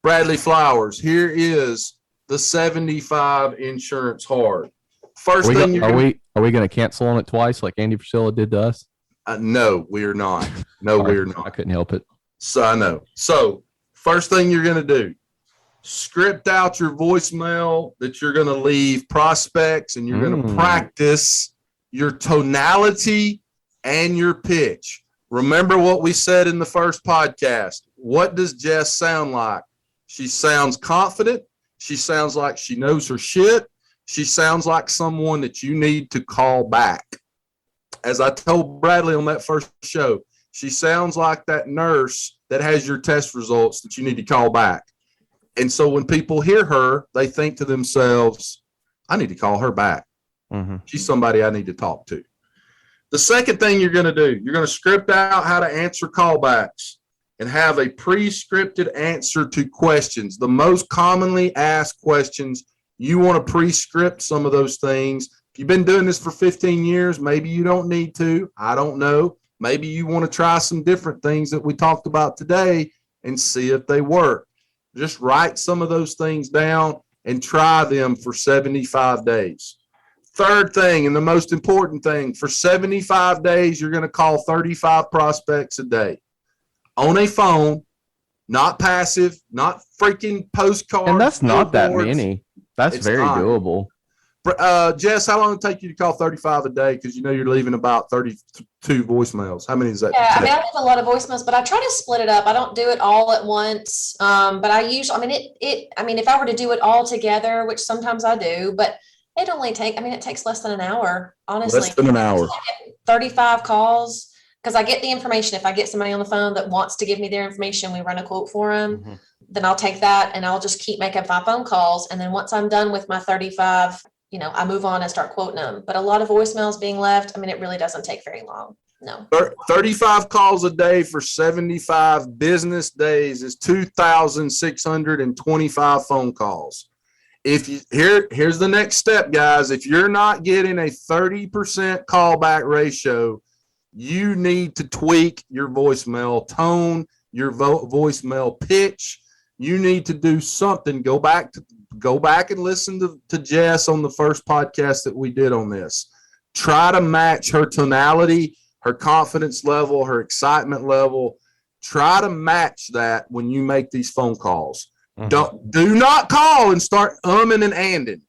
Bradley Flowers, here is the 75 insurance hard. First thing are we going to cancel on it twice like Andy Frisella did to us? No, we are not. No, we are not. I couldn't help it. So I know. So first thing you're going to do, script out your voicemail that you're going to leave prospects, and you're going to practice your tonality and your pitch. Remember what we said in the first podcast. What does Jess sound like? She sounds confident. She sounds like she knows her shit. She sounds like someone that you need to call back. As I told Bradley on that first show, she sounds like that nurse that has your test results that you need to call back. And so when people hear her, they think to themselves, I need to call her back. She's somebody I need to talk to. The second thing you're going to do, you're going to script out how to answer callbacks and have a pre-scripted answer to questions. The most commonly asked questions, you want to pre-script some of those things. If you've been doing this for 15 years, maybe you don't need to. I don't know. Maybe you want to try some different things that we talked about today and see if they work. Just write some of those things down and try them for 75 days. Third thing, and the most important thing, for 75 days, you're going to call 35 prospects a day on a phone, not passive, not freaking postcards. And that's not that billboards. many. That's very doable. Jess, how long did it take you to call 35 a day? Because you know you're leaving about 32 voicemails. How many is that? Yeah, I mean, I leave a lot of voicemails, but I try to split it up. I don't do it all at once. But I usually, I mean, if I were to do it all together, which sometimes I do, but it only it takes less than an hour, honestly. Less than an hour. 35 calls, because I get the information. If I get somebody on the phone that wants to give me their information, we run a quote for them. Then I'll take that and I'll just keep making 5 phone calls. And then once I'm done with my 35 I move on and start quoting them. But a lot of voicemails being left, I mean, it really doesn't take very long. No. 35 calls a day for 75 business days is 2,625 phone calls. Here's the next step, guys. If you're not getting a 30% callback ratio, you need to tweak your voicemail tone, your voicemail pitch. You need to do something. Go back and listen to Jess on the first podcast that we did on this. Try to match her tonality, her confidence level, her excitement level. Try to match that when you make these phone calls. Mm-hmm. Do not call and start umming and anding.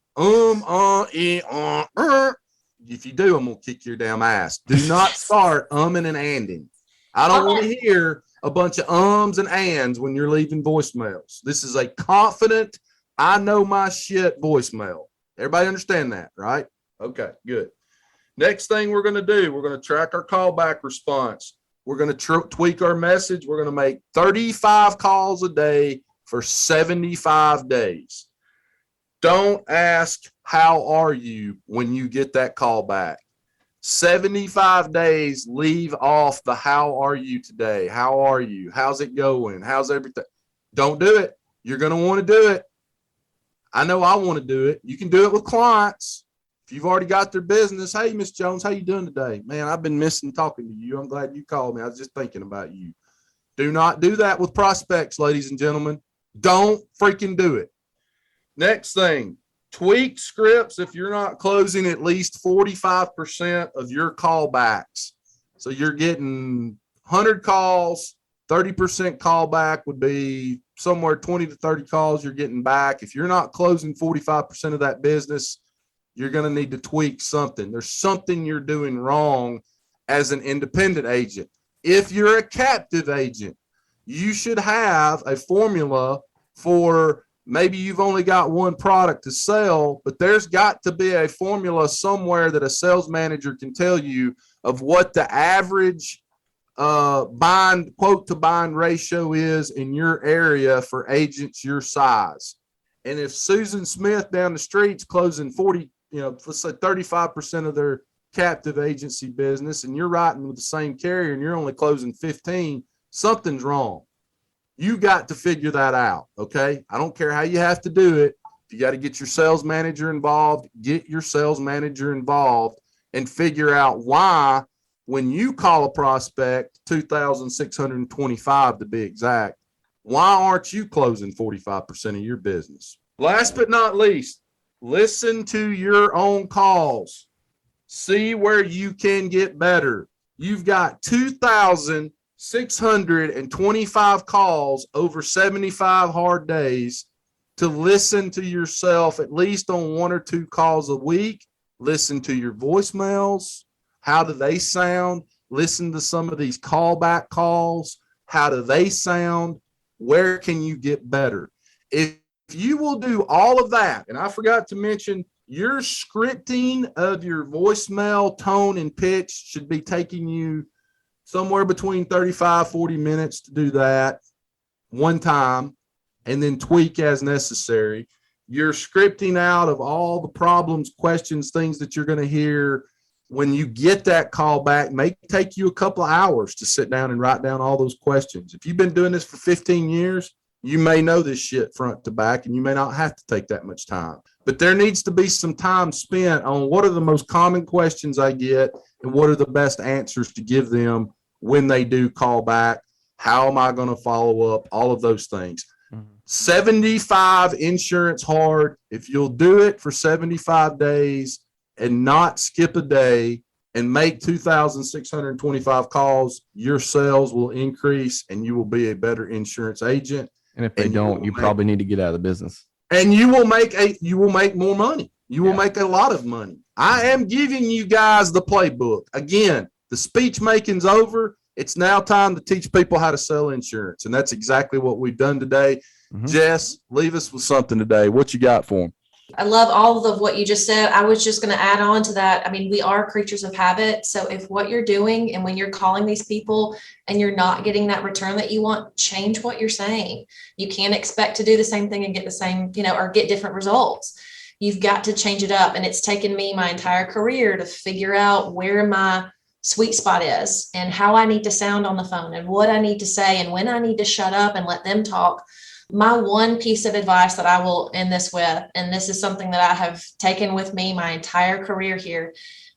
If you do, I'm gonna kick your damn ass. Do not start umming and anding. I don't want to hear a bunch of ums and ands when you're leaving voicemails. This is a confident, I know my shit voicemail. Everybody understand that, right? Okay, good. Next thing we're going to do, we're going to track our callback response. We're going to tweak our message. We're going to make 35 calls a day for 75 days. Don't ask, how are you, when you get that call back. 75 days, leave off the how are you today? How are you? How's it going? How's everything? Don't do it. You're going to want to do it. I know I want to do it. You can do it with clients. If you've already got their business, hey, Miss Jones, how you doing today? Man, I've been missing talking to you. I'm glad you called me. I was just thinking about you. Do not do that with prospects, ladies and gentlemen. Don't freaking do it. Next thing, tweak scripts if you're not closing at least 45% of your callbacks. So you're getting 100 calls, 30% callback would be somewhere 20 to 30 calls you're getting back. If you're not closing 45% of that business, you're going to need to tweak something. There's something you're doing wrong as an independent agent. If you're a captive agent, you should have a formula for maybe you've only got one product to sell, but there's got to be a formula somewhere that a sales manager can tell you of what the average quote to bind ratio is in your area for agents your size. And if Susan Smith down the street's closing 40, let's say 35% of their captive agency business, and you're writing with the same carrier and you're only closing 15, something's wrong. You got to figure that out. Okay. I don't care how you have to do it. If you got to get your sales manager involved, get your sales manager involved and figure out why, when you call a prospect, 2,625 to be exact, why aren't you closing 45% of your business? Last but not least, listen to your own calls. See where you can get better. You've got 2,625 calls over 75 hard days to listen to yourself at least on 1 or 2 calls a week. Listen to your voicemails. How do they sound? Listen to some of these callback calls. How do they sound? Where can you get better? If you will do all of that, and I forgot to mention, your scripting of your voicemail tone and pitch should be taking you somewhere between 35, 40 minutes to do that one time, and then tweak as necessary. You're scripting out of all the problems, questions, things that you're going to hear when you get that call back. May take you a couple of hours to sit down and write down all those questions. If you've been doing this for 15 years, you may know this shit front to back, and you may not have to take that much time. But there needs to be some time spent on what are the most common questions I get and what are the best answers to give them when they do call back. How am I going to follow up? All of those things. 75 insurance hard. If you'll do it for 75 days and not skip a day and make 2,625 calls, your sales will increase and you will be a better insurance agent. And if they don't, you probably need to get out of the business. And you will make more money. You will make a lot of money. I am giving you guys the playbook. Again, the speech making's over. It's now time to teach people how to sell insurance. And that's exactly what we've done today. Mm-hmm. Jess, leave us with something today. What you got for them? I love all of what you just said. I was just going to add on to that. I mean, we are creatures of habit. So if what you're doing and when you're calling these people and you're not getting that return that you want, change what you're saying. You can't expect to do the same thing and get the same, or get different results. You've got to change it up. And it's taken me my entire career to figure out where my sweet spot is and how I need to sound on the phone and what I need to say and when I need to shut up and let them talk. My one piece of advice that I will end this with, and this is something that I have taken with me my entire career here,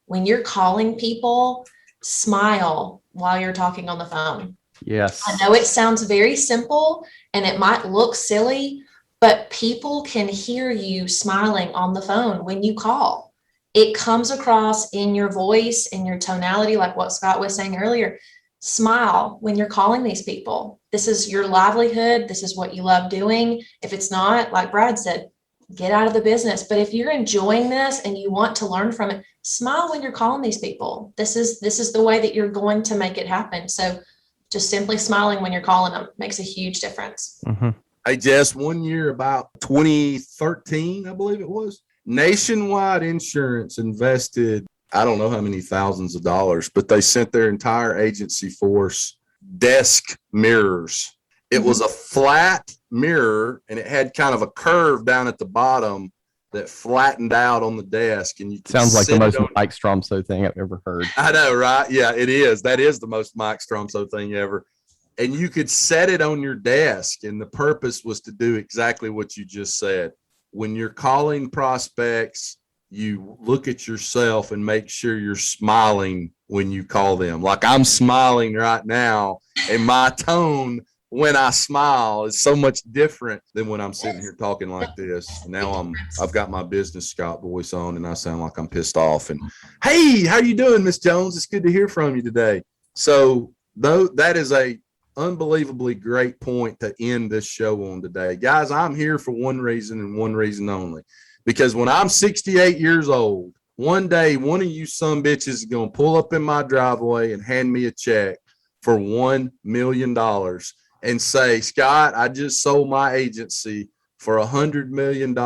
when you're calling people, smile while you're talking on the phone. Yes. I know it sounds very simple and it might look silly, but people can hear you smiling on the phone when you call. It comes across in your voice, in your tonality, like what Scott was saying earlier. Smile when you're calling these people. This is your livelihood. This is what you love doing. If it's not, like Brad said, get out of the business. But if you're enjoying this and you want to learn from it, smile when you're calling these people. This is the way that you're going to make it happen. So just simply smiling when you're calling them makes a huge difference. Mm-hmm. Hey, Jess, one year about 2013, I believe it was, Nationwide Insurance invested, I don't know how many thousands of dollars, but they sent their entire agency force desk mirrors. It was a flat mirror and it had kind of a curve down at the bottom that flattened out on the desk. And you sounds like the most Mike Stromso thing I've ever heard. I know, right? Yeah, it is. That is the most Mike Stromso thing ever. And you could set it on your desk. And the purpose was to do exactly what you just said. When you're calling prospects, you look at yourself and make sure you're smiling when you call them. Like I'm smiling right now, and my tone when I smile is so much different than when I'm sitting here talking like this. Now I've got my business Scott voice on and I sound like I'm pissed off. And hey, how you doing, Miss Jones? It's good to hear from you today. So though that is a unbelievably great point to end this show on today. Guys, I'm here for one reason and one reason only. Because when I'm 68 years old, one day one of you son bitches is going to pull up in my driveway and hand me a check for $1 million and say, Scott, I just sold my agency for $100 million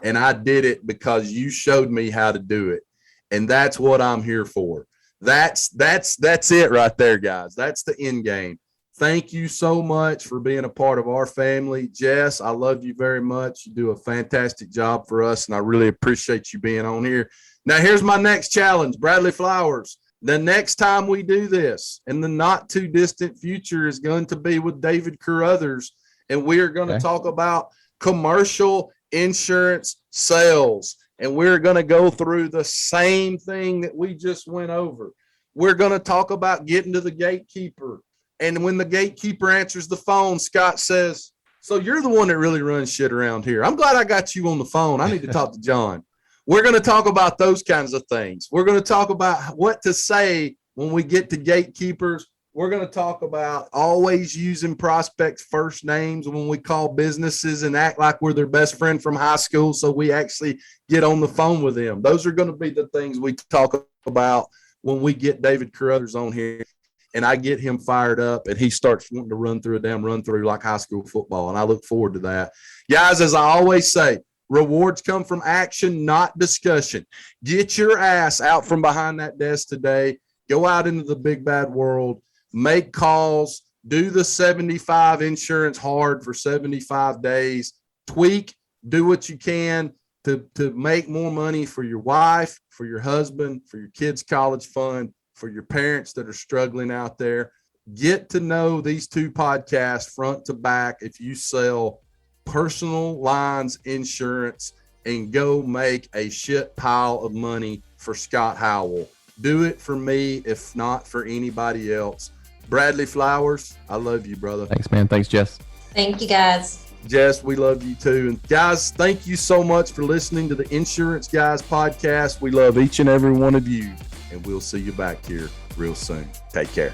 and I did it because you showed me how to do it. And that's what I'm here for. That's it right there, guys. That's the end game. Thank you so much for being a part of our family. Jess, I love you very much. You do a fantastic job for us, and I really appreciate you being on here. Now, here's my next challenge, Bradley Flowers. The next time we do this, in the not-too-distant future, is going to be with David Carruthers, and we are going to talk about commercial insurance sales, and we're going to go through the same thing that we just went over. We're going to talk about getting to the gatekeeper. And when the gatekeeper answers the phone, Scott says, so you're the one that really runs shit around here. I'm glad I got you on the phone. I need to talk to John. We're going to talk about those kinds of things. We're going to talk about what to say when we get to gatekeepers. We're going to talk about always using prospects' first names when we call businesses and act like we're their best friend from high school so we actually get on the phone with them. Those are going to be the things we talk about when we get David Carruthers on here. And I get him fired up, and he starts wanting to run through like high school football, and I look forward to that. Guys, as I always say, rewards come from action, not discussion. Get your ass out from behind that desk today. Go out into the big, bad world. Make calls. Do the 75 insurance hard for 75 days. Tweak. Do what you can to make more money for your wife, for your husband, for your kids' college fund, for your parents that are struggling out there. Get to know these two podcasts front to back if you sell personal lines insurance, and go make a shit pile of money for Scott Howell. Do it for me, if not for anybody else. Bradley Flowers, I love you, brother. Thanks, man. Thanks, Jess. Thank you, guys. Jess, we love you too. And guys, thank you so much for listening to the Insurance Guys podcast. We love each and every one of you. And we'll see you back here real soon. Take care.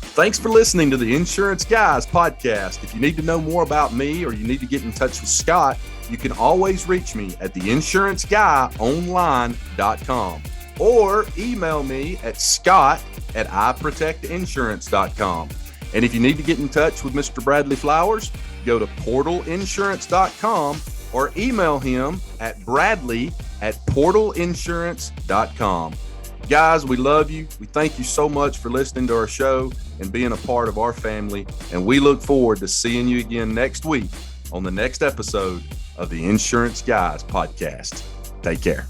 Thanks for listening to the Insurance Guys podcast. If you need to know more about me or you need to get in touch with Scott, you can always reach me at theinsuranceguyonline.com or email me at scott@iprotectinsurance.com. And if you need to get in touch with Mr. Bradley Flowers, go to portalinsurance.com or email him at bradley@portalinsurance.com. Guys, we love you. We thank you so much for listening to our show and being a part of our family. And we look forward to seeing you again next week on the next episode of the Insurance Guys podcast. Take care.